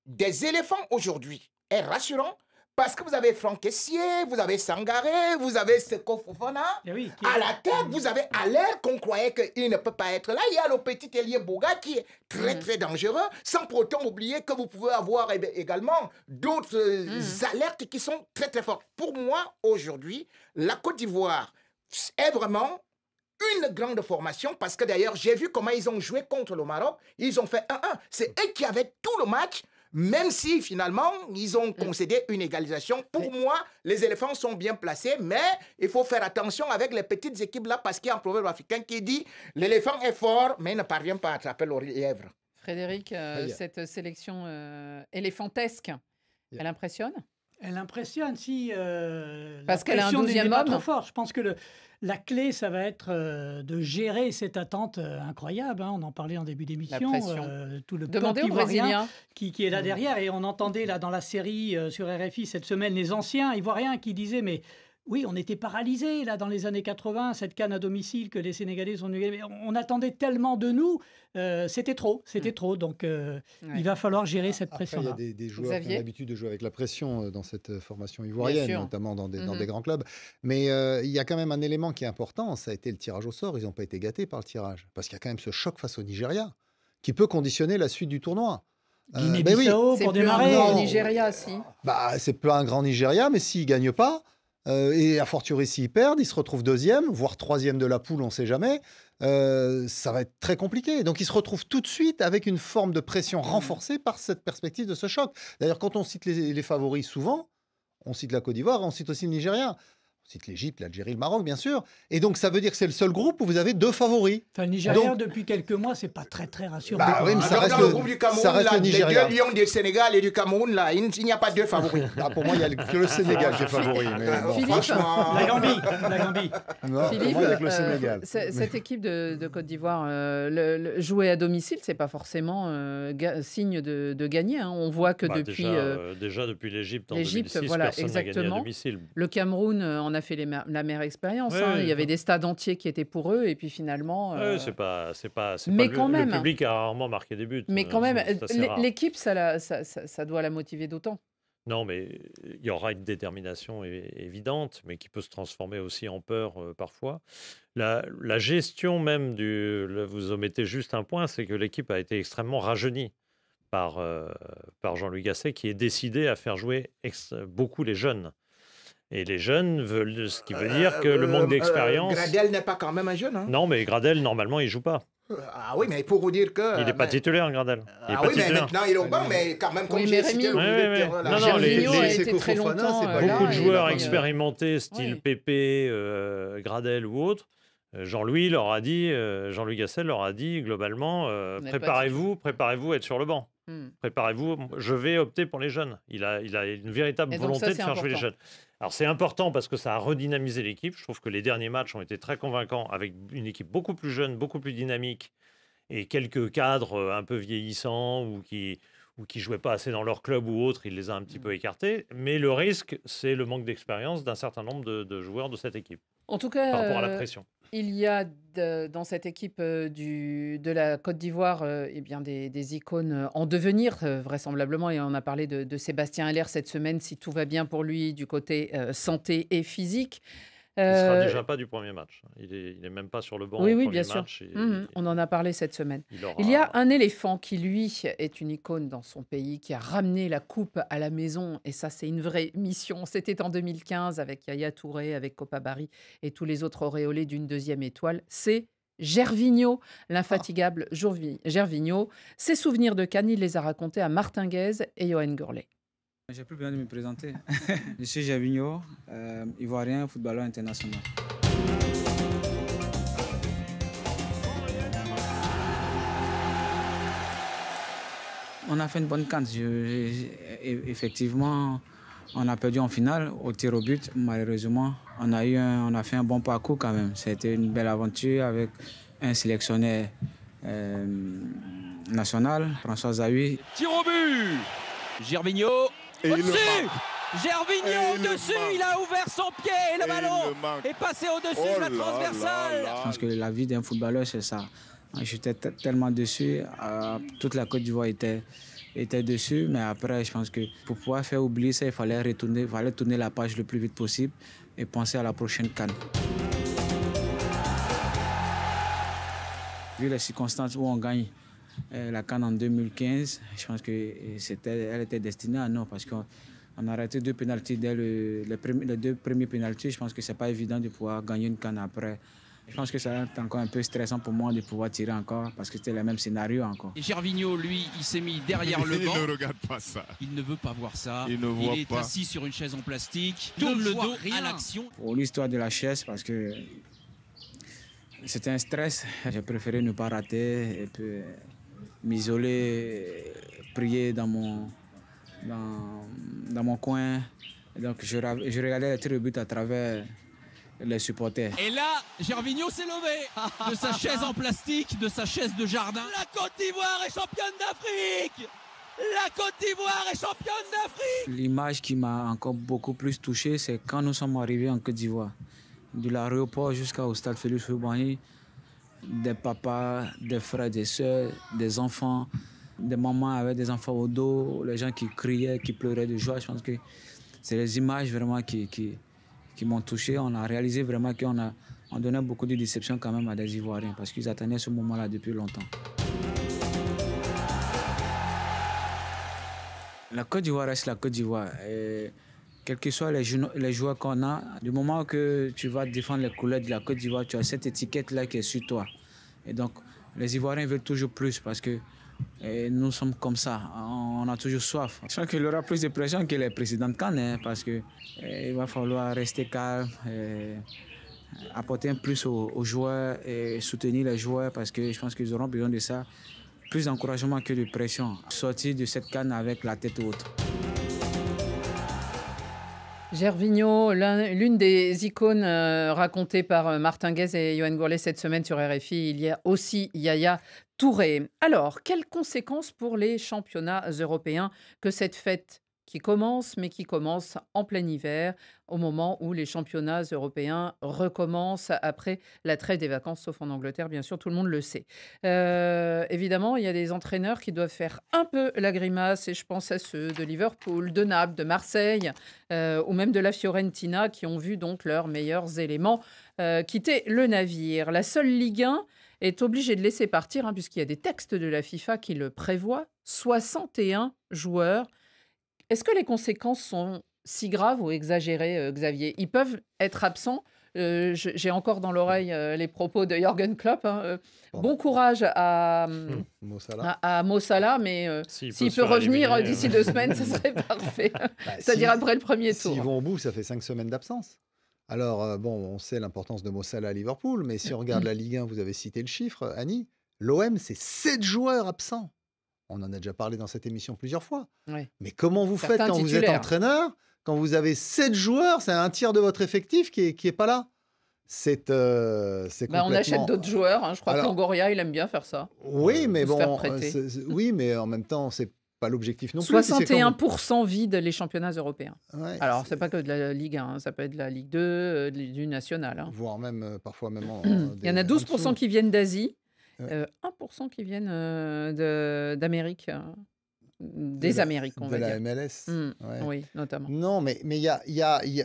des éléphants aujourd'hui est rassurant parce que vous avez Franck Kessié, vous avez Sangaré, vous avez Seko Fofana. Eh oui, À la tête, vous avez Allaire qu'on croyait qu'il ne peut pas être là. Il y a le petit ailier Boga qui est très très dangereux, sans pour autant oublier que vous pouvez avoir également d'autres alertes qui sont très très fortes. Pour moi, aujourd'hui, la Côte d'Ivoire est vraiment une grande formation parce que d'ailleurs, j'ai vu comment ils ont joué contre le Maroc. Ils ont fait 1-1. C'est eux qui avaient tout le match. Même si finalement, ils ont concédé une égalisation. Pour moi, les éléphants sont bien placés, mais il faut faire attention avec les petites équipes là parce qu'il y a un proverbe africain qui dit l'éléphant est fort, mais il ne parvient pas à attraper le lièvre. Frédéric, cette sélection éléphantesque, elle impressionne? Elle impressionne, si. Parce qu'elle a un pression 12e n'est pas homme. trop forte. Je pense que la clé, ça va être de gérer cette attente incroyable. On en parlait en début d'émission. pression. Tout le Demandez peuple aux ivoirien Brésiliens. qui est là derrière. Et on entendait là dans la série sur RFI cette semaine les anciens ivoiriens qui disaient mais oui, on était paralysés là dans les années 80, cette CAN à domicile que les Sénégalais sont venus. On attendait tellement de nous, c'était trop. Donc il va falloir gérer cette Après, il y pression-là. a des joueurs qui ont Xavier l'habitude de jouer avec la pression dans cette formation ivoirienne, sûr. notamment dans Mhm. des grands clubs. Mais il y a quand même un élément qui est important, ça a été le tirage au sort. Ils n'ont pas été gâtés par le tirage. Parce qu'il y a quand même ce choc face au Nigeria qui peut conditionner la suite du tournoi. Ben oui, Guinée-Bissau C'est pour plus démarrer. un grand Non. Nigeria, si. bah, c'est pas un grand Nigeria, mais s'ils ne gagnent pas, et a fortiori s'ils perdent, ils se retrouvent deuxième, voire troisième de la poule, on ne sait jamais. Ça va être très compliqué. Donc ils se retrouvent tout de suite avec une forme de pression renforcée par cette perspective de ce choc. D'ailleurs, quand on cite les favoris souvent, on cite la Côte d'Ivoire, on cite aussi le Nigeria. On cite l'Égypte, l'Algérie, le Maroc, bien sûr. Et donc ça veut dire que c'est le seul groupe où vous avez 2 favoris. Enfin, le Nigeria, Donc- depuis quelques mois, c'est pas très rassurant. Bah oui, mais ça Donc, reste dans le le- groupe du Cameroun, ça reste là, le les Nigeria. 2 lions du Sénégal et du Cameroun, là, il n'y a pas 2 favoris. Ah, pour moi, il n'y a que le Sénégal qui est favori. Mais bon, Philippe, Franchement, La Gambie. non, pour Philippe, moi, il y a que le Sénégal. cette équipe de Côte d'Ivoire, jouer à domicile, c'est pas forcément signe de gagner. On voit que Bah, depuis déjà depuis l'Égypte en l'Égypte, 2006, voilà, personne n'a gagné à exactement. domicile. le Cameroun en a fait la meilleure expérience. Ouais, Il y avait ouais. des stades entiers qui étaient pour eux, et puis finalement. Ouais, c'est pas mais le, quand le même. public a rarement marqué des buts. Mais quand même, c'est assez rare. l'équipe, ça doit la motiver d'autant. Non, mais il y aura une détermination évidente, mais qui peut se transformer aussi en peur parfois. La gestion même vous omettez juste un point, c'est que l'équipe a été extrêmement rajeunie par Jean-Louis Gasset, qui est décidé à faire jouer beaucoup les jeunes. Et les jeunes veulent, ce qui veut dire que le manque d'expérience. Gradel n'est pas quand même un jeune. Hein. Non, mais Gradel, normalement, il joue pas. Ah oui, mais pour vous dire que... Il n'est pas titulaire, Gradel. Il est Ah pas oui, mais titulaire. maintenant il est au banc, mais quand même, comme Oui, j'ai mais cité Rémi- au milieu de Ouais, terrain, ouais. là, Non, non, Gervinho a les- été très Fofana, longtemps c'est pas là, Beaucoup de et joueurs puis, expérimentés, style ouais. Pépé, Gradel ou autre. Jean-Louis leur a dit, Jean-Louis Gasset leur a dit globalement, Vous n'êtes pas préparez-vous à être sur le banc. Hmm. Préparez-vous, je vais opter pour les jeunes. Il a une véritable Et donc volonté ça, de c'est faire jouer les important. jeunes. Alors c'est important parce que ça a redynamisé l'équipe. Je trouve que les derniers matchs ont été très convaincants avec une équipe beaucoup plus jeune, beaucoup plus dynamique et quelques cadres un peu vieillissants ou qui jouaient pas assez dans leur club ou autre, il les a un petit peu écartés. Mais le risque, c'est le manque d'expérience d'un certain nombre de joueurs de cette équipe En tout par rapport à la cas, pression. il y a dans cette équipe de la Côte d'Ivoire eh bien des icônes en devenir, vraisemblablement. Et on a parlé de Sébastien Haller cette semaine, si tout va bien pour lui du côté santé et physique. Il ne sera Euh, déjà pas du premier match. Il est même pas sur le banc oui, au oui, premier bien sûr. match. On en a parlé cette semaine. Il aura- Il y a un éléphant qui, lui, est une icône dans son pays, qui a ramené la coupe à la maison. Et ça, c'est une vraie mission. C'était en 2015 avec Yaya Touré, avec Kopa Barry et tous les autres auréolés d'une deuxième étoile. C'est Gervinho, l'infatigable Gervinho. Ses souvenirs de Cannes, il les a racontés à Martin Guez et Johan Gourlet. J'ai plus besoin de me présenter. Je suis Gervinho, ivoirien, footballeur international. On a fait une bonne CAN. Effectivement, on a perdu en finale au tir au but. Malheureusement, on a fait un bon parcours quand même. C'était une belle aventure avec un sélectionneur national, François Zahui. Tir au but. Gervinho au-dessus. Gervinho au-dessus, il a ouvert son pied et le ballon est passé au-dessus de la transversale. Je pense que la vie d'un footballeur, c'est ça. J'étais tellement dessus, toute la Côte d'Ivoire était dessus, mais après, je pense que pour pouvoir faire oublier ça, il fallait tourner la page le plus vite possible et penser à la prochaine CAN. Vu les circonstances où on gagne la CAN en 2015, je pense qu'elle était destinée à nous parce qu'on a raté 2 pénaltys dès les 2 premiers pénaltys. Je pense que c'est pas évident de pouvoir gagner une CAN après. Je pense que ça va être encore un peu stressant pour moi de pouvoir tirer encore parce que c'était le même scénario encore. Et Gervinho, lui, il s'est mis derrière le banc. Il ne regarde pas ça. Il ne veut pas voir ça. Il ne voit est pas. assis sur une chaise en plastique. Tourne le dos à l'action. Pour l'histoire de la chaise, parce que c'était un stress, j'ai préféré ne pas rater et puis m'isoler, prier dans mon coin. Et donc je regardais les tirs au but à travers les supporters. Et là, Gervinho s'est levé de sa chaise en plastique, de sa chaise de jardin. La Côte d'Ivoire est championne d'Afrique. La Côte d'Ivoire est championne d'Afrique. L'image qui m'a encore beaucoup plus touché, c'est quand nous sommes arrivés en Côte d'Ivoire. De l'aéroport jusqu'au stade Félix Houphouët-Boigny, des papas, des frères, des sœurs, des enfants, des mamans avec des enfants au dos, les gens qui criaient, qui pleuraient de joie. Je pense que c'est les images vraiment qui m'ont touché. On a réalisé vraiment qu'on donnait beaucoup de déception quand même à des Ivoiriens parce qu'ils attendaient ce moment-là depuis longtemps. La Côte d'Ivoire reste la Côte d'Ivoire. Quels que soient les joueurs qu'on a, du moment que tu vas défendre les couleurs de la Côte d'Ivoire, tu as cette étiquette-là qui est sur toi. Et donc, les Ivoiriens veulent toujours plus parce que nous sommes comme ça. On a toujours soif. Je pense qu'il y aura plus de pression que les précédentes CAN parce qu'il va falloir rester calme, apporter un plus aux joueurs et soutenir les joueurs parce que je pense qu'ils auront besoin de ça. Plus d'encouragement que de pression. Sortir de cette CAN avec la tête haute. Gervinho, l'une des icônes racontées par Martin Guez et Johan Gourlet cette semaine sur RFI, il y a aussi Yaya Touré. Alors, quelles conséquences pour les championnats européens que cette fête qui commence, mais qui commence en plein hiver, au moment où les championnats européens recommencent après la trêve des vacances, sauf en Angleterre, bien sûr, tout le monde le sait. Évidemment, il y a des entraîneurs qui doivent faire un peu la grimace, et je pense à ceux de Liverpool, de Naples, de Marseille, ou même de la Fiorentina, qui ont vu donc leurs meilleurs éléments quitter le navire. La seule Ligue 1 est obligée de laisser partir, puisqu'il y a des textes de la FIFA qui le prévoient, 61 joueurs. Est-ce que les conséquences sont si graves ou exagérées, Xavier? Ils peuvent être absents j'ai encore dans l'oreille les propos de Jürgen Klopp. Hein. Bon courage à Mo Salah, mais s'il peut revenir d'ici 2 semaines, ce serait parfait. C'est-à-dire après le premier tour. S'ils vont au bout, ça fait 5 semaines d'absence. Alors, bon, on sait l'importance de Mo Salah à Liverpool, mais si on regarde la Ligue 1, vous avez cité le chiffre, Annie, l'OM, c'est 7 joueurs absents. On en a déjà parlé dans cette émission plusieurs fois. Ouais. Mais comment vous faites quand vous êtes titulaires. entraîneur, quand vous avez 7 joueurs, c'est un tiers de votre effectif qui est pas là? C'est complètement... On achète d'autres joueurs. Hein. Je crois que Longoria, il aime bien faire ça. Oui, mais se faire bon, prêter. oui, mais en même temps, c'est pas l'objectif non plus. 61% vide les championnats européens. Ouais, alors, c'est pas que de la Ligue 1, hein, ça peut être de la Ligue 2, du national. Hein. Voire même, parfois même Il y en a 12% qui viennent d'Asie, Ouais. 1% qui viennent d'Amérique. Des Amériques, on va de dire. la MLS. Ouais. Oui, notamment. Non, mais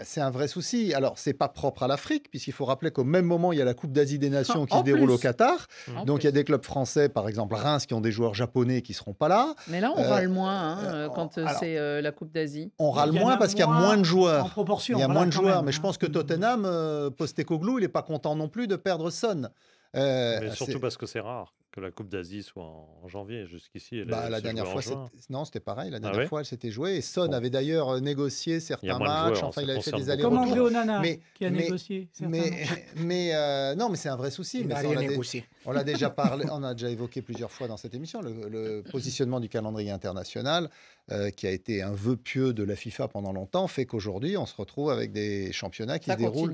c'est un vrai souci. Alors, c'est pas propre à l'Afrique, puisqu'il faut rappeler qu'au même moment, il y a la Coupe d'Asie des Nations qui se déroule au Qatar. Donc, il y a des clubs français, par exemple Reims, qui ont des joueurs japonais qui seront pas là. Mais là, on râle moins quand c'est la Coupe d'Asie. On râle moins parce qu'il y a moins de joueurs. En proportion. Il y a moins de joueurs. Même, mais je pense que Tottenham, Postecoglou, il n'est pas content non plus de perdre Son. Mais surtout parce que c'est rare que la Coupe d'Asie soit en janvier. Jusqu'ici, la dernière fois, c'était pareil. La dernière fois, elle s'était jouée. Et Son Bon. avait d'ailleurs négocié certains matchs. Enfin, il avait fait des Comme allers-retours. André Onana qui a négocié. Non, mais c'est un vrai souci. Il Mais n'a ça, rien négocié. on l'a déjà parlé, on a déjà évoqué plusieurs fois dans cette émission le positionnement du calendrier international qui a été un vœu pieux de la FIFA pendant longtemps, fait qu'aujourd'hui on se retrouve avec des championnats qui se déroulent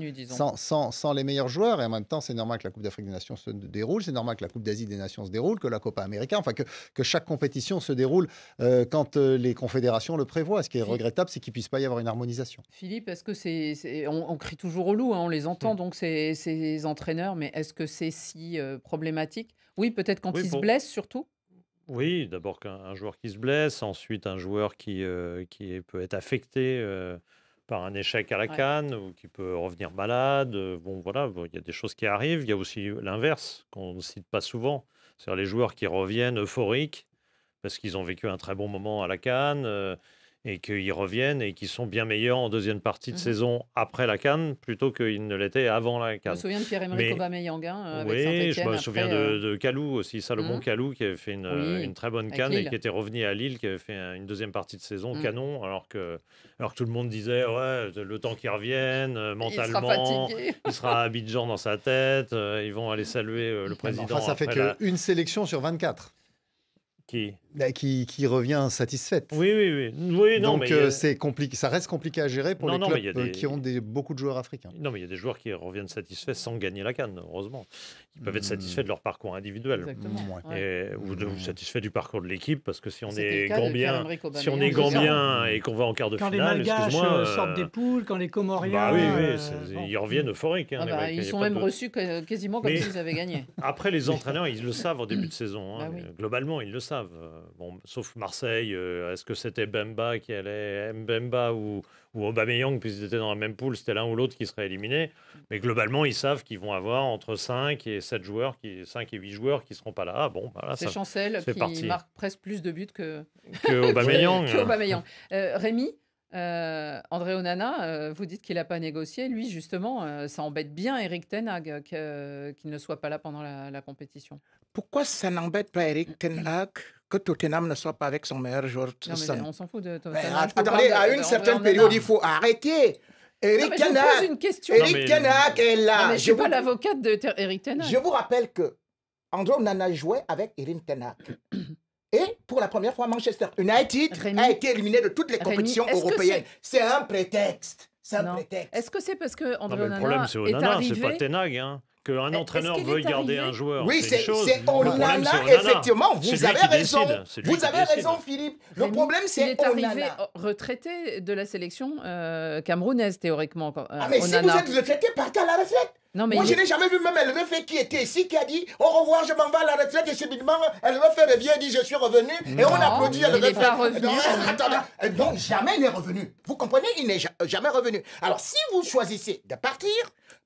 sans les meilleurs joueurs, et en même temps c'est normal que la Coupe d'Afrique des Nations se déroule, c'est normal que la Coupe d'Asie des Nations se déroule, que la Copa América, enfin que chaque compétition se déroule quand les confédérations le prévoient. Ce qui est regrettable, c'est qu'il ne puisse pas y avoir une harmonisation. Philippe, est-ce que on crie toujours au loup, hein, on les entend donc ces entraîneurs, mais est-ce que c'est si problématique? Oui, peut-être quand ils se blessent surtout. Oui, d'abord qu'un joueur qui se blesse, ensuite un joueur qui peut être affecté par un échec à la CAN ou qui peut revenir malade. Bon, voilà, il y a des choses qui arrivent. Il y a aussi l'inverse qu'on ne cite pas souvent, c'est-à-dire les joueurs qui reviennent euphoriques parce qu'ils ont vécu un très bon moment à la CAN et qu'ils reviennent et qu'ils sont bien meilleurs en deuxième partie de saison après la CAN plutôt qu'ils ne l'étaient avant la CAN. Je me souviens de Pierre-Emerick Aubameyang avec oui, Saint-Étienne. Je me souviens de Kalou aussi, Salomon Kalou, qui avait fait une très bonne CAN et qui était revenu à Lille, qui avait fait une deuxième partie de saison canon, alors que tout le monde disait ouais, le temps qu'il revienne, mentalement, il sera à Abidjan dans sa tête, ils vont aller saluer le président. Enfin, ça fait qu'une sélection sur 24. Qui revient satisfaite. Oui, non, donc c'est compliqué, ça reste compliqué à gérer pour les clubs qui ont beaucoup de joueurs africains. Non, mais il y a des joueurs qui reviennent satisfaits sans gagner la CAN, heureusement. Ils peuvent être satisfaits de leur parcours individuel. Exactement. Ou satisfaits du parcours de l'équipe, parce que si on est gambien et qu'on va en quart de finale, excuse-moi... sortent des poules, quand les Comoriens... ils reviennent euphoriques. Ils sont même reçus quasiment comme s'ils avaient gagné. Après, les entraîneurs, ils le savent au début de saison. Globalement, ils le savent. Bon, sauf Marseille, est-ce que c'était Bemba qui allait Mbemba ou Aubameyang, puisqu'ils étaient dans la même poule, c'était l'un ou l'autre qui serait éliminé. Mais globalement, ils savent qu'ils vont avoir entre 5 et 7 joueurs, 5 et 8 joueurs qui ne seront pas là. Bon, voilà, c'est Chancel qui marque presque plus de buts que Aubameyang. Rémi, André Onana, vous dites qu'il n'a pas négocié. Lui, justement, ça embête bien Erik ten Hag qu'il ne soit pas là pendant la compétition. Pourquoi ça n'embête pas Erik ten Hag que Tottenham ne soit pas avec son meilleur joueur? On s'en fout de Tottenham. Attendez, à une certaine période, il faut arrêter. Erik ten Hag est là. Mais je ne suis pas l'avocate d'Erik ten Hag. Je vous rappelle que André Onana jouait avec Erik ten Hag. Et pour la première fois, Manchester United a été éliminé de toutes les compétitions européennes. C'est un prétexte. Est-ce que c'est parce que André Onana le problème, c'est Onana, c'est pas Ten Hag, hein. Qu'un entraîneur veuille garder un joueur, oui, c'est une chose. C'est Onana, effectivement. Vous avez raison. Vous avez raison, Philippe. Le problème, c'est Onana. Il est arrivé retraité de la sélection camerounaise, théoriquement. Mais si vous êtes retraité, partez à la retraite. Non, mais moi, je n'ai jamais vu même LRF qui était ici, qui a dit au revoir, je m'en vais à la retraite, et subitement, LRF revient et dit je suis revenu, et on applaudit LRF. Il n'est pas revenu. Attendez, donc jamais il n'est revenu. Vous comprenez? Il n'est jamais revenu. Alors, si vous choisissez de partir,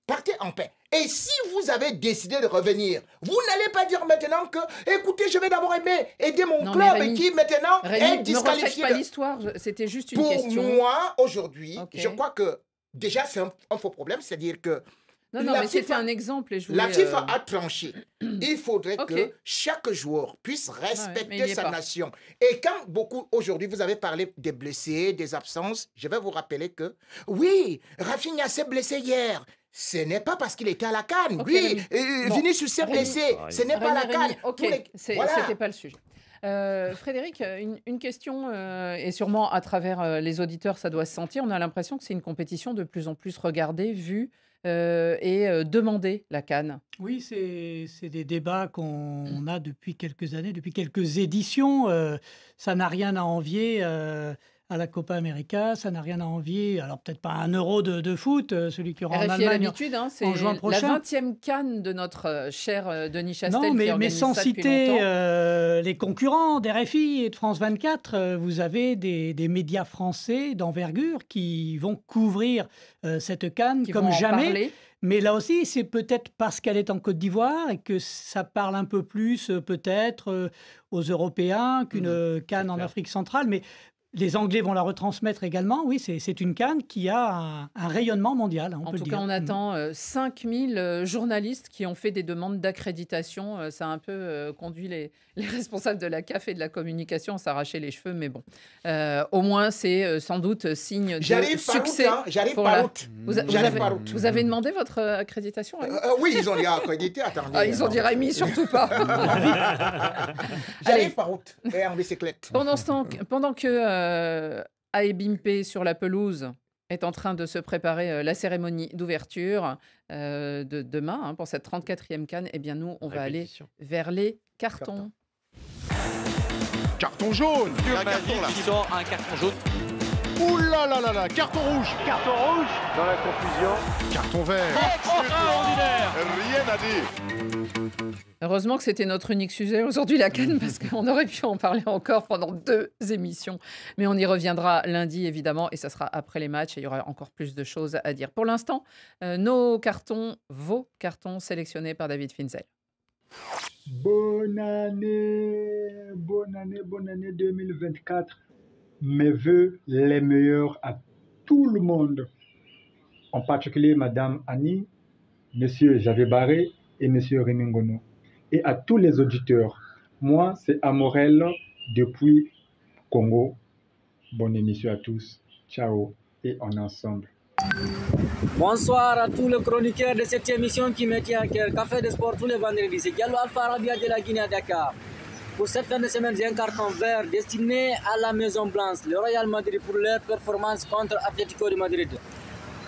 partez en paix. Et si vous avez décidé de revenir, vous n'allez pas dire maintenant que, écoutez, je vais d'abord aider mon club Rémi, qui maintenant est disqualifié. Ne refaites pas l'histoire, c'était juste une question. Pour moi, aujourd'hui, je crois que déjà c'est un faux problème, c'est-à-dire que Non, mais c'était un exemple. Et je La voulais, FIFA a tranché. Il faudrait que chaque joueur puisse respecter sa nation. Et quand beaucoup, aujourd'hui, vous avez parlé des blessés, des absences, je vais vous rappeler que, oui, Rafinha s'est blessé hier. Ce n'est pas parce qu'il était à la CAN. Oui, Vinicius s'est blessé. Ce n'est pas la CAN. C'était pas le sujet. Frédéric, une question, et sûrement à travers les auditeurs, ça doit se sentir. On a l'impression que c'est une compétition de plus en plus regardée, vue et demandée, la CAN. Oui, c'est des débats qu'on a depuis quelques années, depuis quelques éditions. Ça n'a rien à envier à la Copa América, ça n'a rien à envier, alors peut-être pas un euro de foot, celui qui aura en Allemagne c'est en juin prochain. La 20e CAN de notre cher Denis Chastel. Non, mais sans citer les concurrents d'RFI et de France 24, vous avez des médias français d'envergure qui vont couvrir cette CAN comme jamais. Mais là aussi, c'est peut-être parce qu'elle est en Côte d'Ivoire et que ça parle un peu plus peut-être aux Européens qu'une CAN en Afrique centrale. Mais les Anglais vont la retransmettre également. Oui, c'est une CAN qui a un rayonnement mondial, on peut le dire. En tout cas, on attend 5000 journalistes qui ont fait des demandes d'accréditation. Ça a un peu conduit les responsables de la CAF et de la communication à s'arracher les cheveux. Mais bon, au moins, c'est sans doute signe de succès. J'arrive par route. Vous avez demandé votre accréditation? Oui, ils ont dit accrédité. Attendez. Ils ont dit Rémi, surtout pas. J'arrive par route et en bicyclette. Pendant que Aebimpe sur la pelouse est en train de se préparer la cérémonie d'ouverture de demain pour cette 34e CAN, eh bien nous, on va aller vers les cartons. Carton jaune. Un carton jaune. Ouh là là là là, carton rouge. Carton rouge. Dans la confusion. Carton vert. Extraordinaire. Rien à dire. Heureusement que c'était notre unique sujet aujourd'hui, la CAN, parce qu'on aurait pu en parler encore pendant 2 émissions. Mais on y reviendra lundi, évidemment, et ça sera après les matchs, et il y aura encore plus de choses à dire. Pour l'instant, vos cartons sélectionnés par David Finzel. Bonne année 2024. Mes voeux les meilleurs à tout le monde, en particulier Madame Annie, Monsieur Javé Barré et Monsieur Rémi Ngono, et à tous les auditeurs. Moi, c'est Amorel depuis Congo. Bonne émission à tous. Ciao et on est ensemble. Bonsoir à tous les chroniqueurs de cette émission qui me tient à cœur. Café de sport tous les vendredis. C'est Diallo Alpha Rabia de la Guinée à Dakar. Pour cette fin de semaine, j'ai un carton vert destiné à la Maison Blanche, le Real Madrid, pour leur performance contre Atlético de Madrid.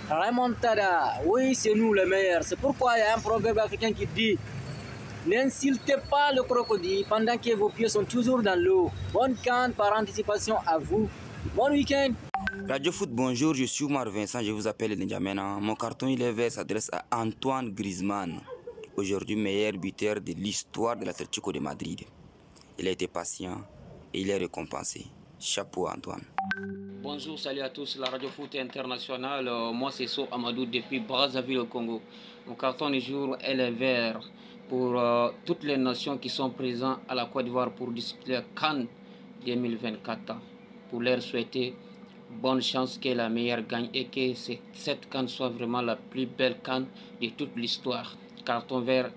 Remontada, oui, c'est nous les meilleurs. C'est pourquoi il y a un proverbe africain qui dit « N'insultez pas le crocodile pendant que vos pieds sont toujours dans l'eau ». Bonne CAN par anticipation à vous. Bon week-end. Radio Foot, bonjour, je suis Omar Vincent, je vous appelle N'Djamena. Mon carton il est vert s'adresse à Antoine Griezmann, aujourd'hui meilleur buteur de l'histoire de l'Atlético de Madrid. Il a été patient et il est récompensé. Chapeau Antoine. Bonjour, salut à tous, la Radio Foot Internationale. Moi c'est So Amadou depuis Brazzaville au Congo. Mon carton du jour est vert pour toutes les nations qui sont présentes à la Côte d'Ivoire pour disputer la CAN 2024. Pour leur souhaiter bonne chance, que la meilleure gagne et que cette CAN soit vraiment la plus belle CAN de toute l'histoire. Carton vert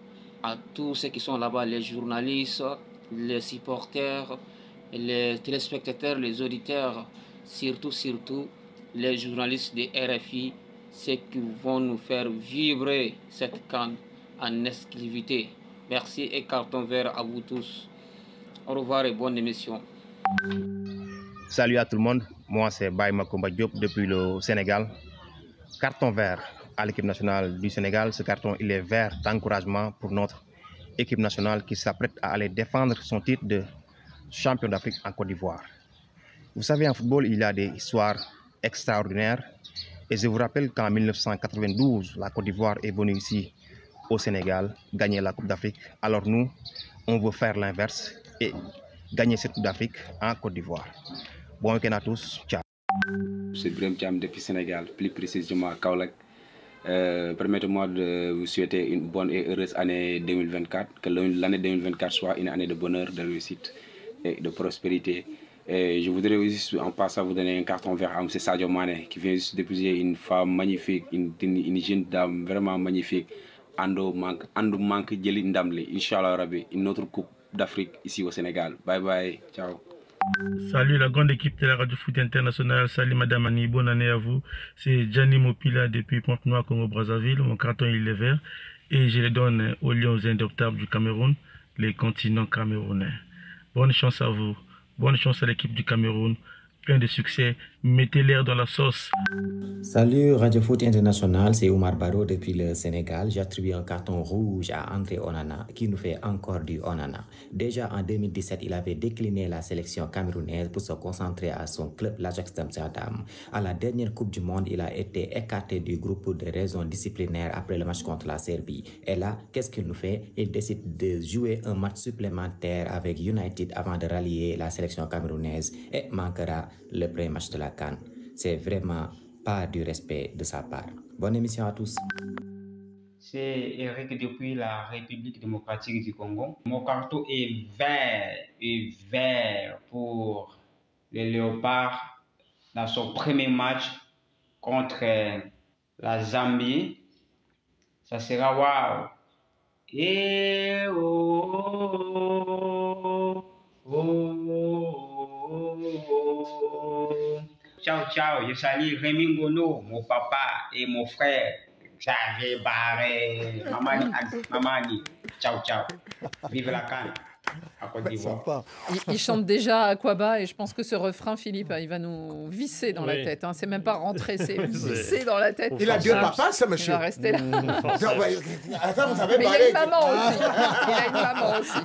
à tous ceux qui sont là-bas, les journalistes, les supporters, les téléspectateurs, les auditeurs, surtout les journalistes de RFI, ceux qui vont nous faire vibrer cette CAN en exclusivité. Merci et carton vert à vous tous. Au revoir et bonne émission. Salut à tout le monde, moi c'est Baye Makomba Diop depuis le Sénégal. Carton vert à l'équipe nationale du Sénégal. Ce carton il est vert d'encouragement pour notre équipe nationale qui s'apprête à aller défendre son titre de champion d'Afrique en Côte d'Ivoire. Vous savez, en football, il y a des histoires extraordinaires. Et je vous rappelle qu'en 1992, la Côte d'Ivoire est venue ici au Sénégal gagner la Coupe d'Afrique. Alors nous, on veut faire l'inverse et gagner cette Coupe d'Afrique en Côte d'Ivoire. Bon week-end à tous. Ciao. C'est Brem Thiam depuis Sénégal, plus précisément à Kaolack. Permettez-moi de vous souhaiter une bonne et heureuse année 2024, que l'année 2024 soit une année de bonheur, de réussite et de prospérité Et je voudrais aussi en passant vous donner un carton vert à M. Sadio Mane qui vient juste d'épouser une femme magnifique, une jeune dame vraiment magnifique. Ando manque Djeli Ndamli, Inch'Allah Rabbi, une autre coupe d'Afrique ici au Sénégal. Bye bye, ciao. Salut la grande équipe de la Radio Foot Internationale, salut Madame Annie, bonne année à vous. C'est Gianni Mopila depuis Pointe-Noire, Congo-Brazzaville, mon carton il est vert et je le donne aux Lions indomptables du Cameroun, les continents camerounais. Bonne chance à vous, bonne chance à l'équipe du Cameroun, plein de succès, mettez l'air dans la sauce. Salut Radio Foot International, c'est Oumar Baro depuis le Sénégal. J'attribue un carton rouge à André Onana qui nous fait encore du Onana. Déjà en 2017, il avait décliné la sélection camerounaise pour se concentrer à son club, l'Ajax d'Amsterdam. À la dernière Coupe du Monde, il a été écarté du groupe pour des raisons disciplinaires après le match contre la Serbie. Et là, qu'est-ce qu'il nous fait? Il décide de jouer un match supplémentaire avec United avant de rallier la sélection camerounaise et manquera le premier match de la CAN. C'est vraiment pas du respect de sa part. Bonne émission à tous. C'est Eric depuis la République démocratique du Congo. Mon carton est vert pour les Léopards dans son premier match contre la Zambie. Ça sera waouh. Et Ciao, ciao, je salue Rémi Ngono, mon papa et mon frère. J'avais barré. Mamani. Ciao, ciao. Vive la CAN. À Côte d'Ivoire. Il chante déjà Aquaba et je pense que ce refrain, Philippe, il va nous visser dans la tête. Hein. C'est même pas rentrer, c'est visser dans la tête. Il a deux papas, ça, monsieur. Il va rester là. Attends, vous avez Mais il a une maman aussi. Il a une maman aussi.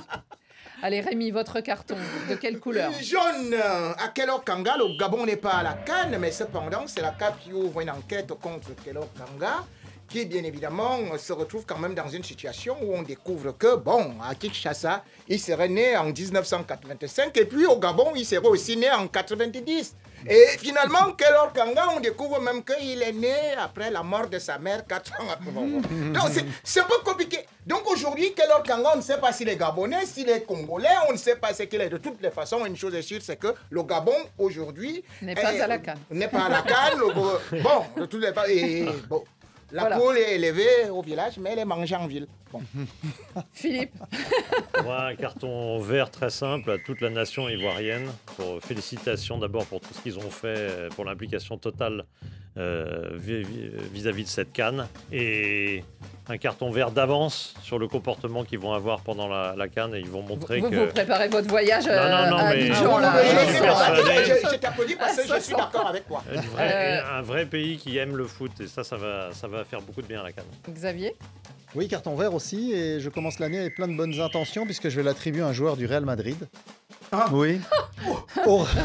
Allez Rémi, votre carton, de quelle couleur? Jaune. À Kelor Kanga, le Gabon n'est pas à la CAN, mais cependant, c'est la CAF qui ouvre une enquête contre Kelor Kanga, qui bien évidemment se retrouve quand même dans une situation où on découvre que, bon, à Kinshasa, il serait né en 1985, et puis au Gabon, il serait aussi né en 90. Et finalement, Kelor Kanga, on découvre même qu'il est né après la mort de sa mère 4 ans après. Donc c'est un peu compliqué. Donc aujourd'hui, Kelor Kanga, on ne sait pas s'il est gabonais, s'il est congolais, on ne sait pas ce qu'il est. De toutes les façons, une chose est sûre, c'est que le Gabon, aujourd'hui... N'est pas à la CAN. N'est pas à la CAN. Bon, de toutes les façons... Bon. La poule est élevée au village, mais elle est mangée en ville. Bon. Philippe. Moi, un carton vert très simple à toute la nation ivoirienne. Félicitations d'abord pour tout ce qu'ils ont fait, pour l'implication totale vis-à-vis de cette CAN. Et un carton vert d'avance sur le comportement qu'ils vont avoir pendant la CAN. Et ils vont montrer que... Vous préparez votre voyage à Abidjan. Je t'applaudis parce que je suis d'accord avec toi. Un vrai pays qui aime le foot. Et ça va faire beaucoup de bien à la CAN. Xavier? Oui, carton vert aussi, et je commence l'année avec plein de bonnes intentions puisque je vais l'attribuer à un joueur du Real Madrid. Ah. Oui.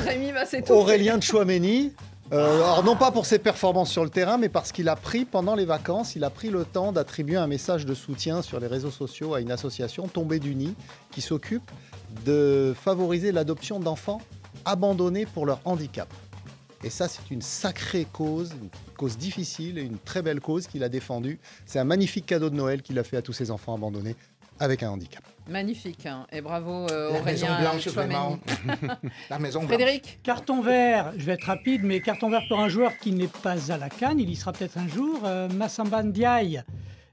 Rémi va s'étouffer. Aurélien Tchouaméni. Alors non pas pour ses performances sur le terrain, mais parce qu'il a pris, pendant les vacances, il a pris le temps d'attribuer un message de soutien sur les réseaux sociaux à une association Tombée du Nid qui s'occupe de favoriser l'adoption d'enfants abandonnés pour leur handicap. Et ça, c'est une sacrée cause, une cause difficile et une très belle cause qu'il a défendue. C'est un magnifique cadeau de Noël qu'il a fait à tous ses enfants abandonnés avec un handicap. Magnifique, hein. Et bravo La Aurélien Maison Blanche, Tchouaméni. vraiment. La Maison Blanche. Frédéric? Carton vert, je vais être rapide, mais carton vert pour un joueur qui n'est pas à la CAN, il y sera peut-être un jour, Massamba Ndiaye,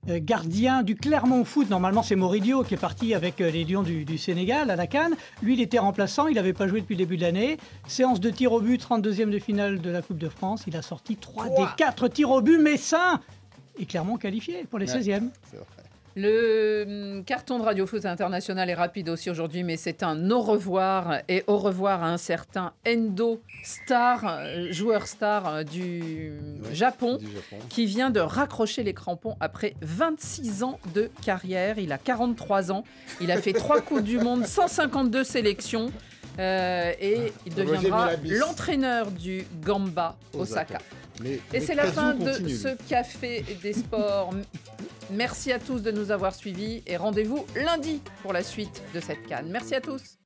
gardien du Clermont Foot. Normalement, c'est Moridio qui est parti avec les Lions du Sénégal à la CAN. Lui, il était remplaçant, il n'avait pas joué depuis le début de l'année. Séance de tir au but, 32e de finale de la Coupe de France. Il a sorti 3 des 4 tirs au but messins. Et Clermont qualifié pour les 16e. C'est vrai. Le carton de Radio Foot International est rapide aussi aujourd'hui, mais c'est un au revoir. Et au revoir à un certain Endo Star, joueur star du Japon, qui vient de raccrocher les crampons après 26 ans de carrière. Il a 43 ans, il a fait 3 Coupes du Monde, 152 sélections. Et il deviendra l'entraîneur du Gamba Osaka. Et c'est la fin de ce Café des Sports. Merci à tous de nous avoir suivis et rendez-vous lundi pour la suite de cette CAN. Merci à tous.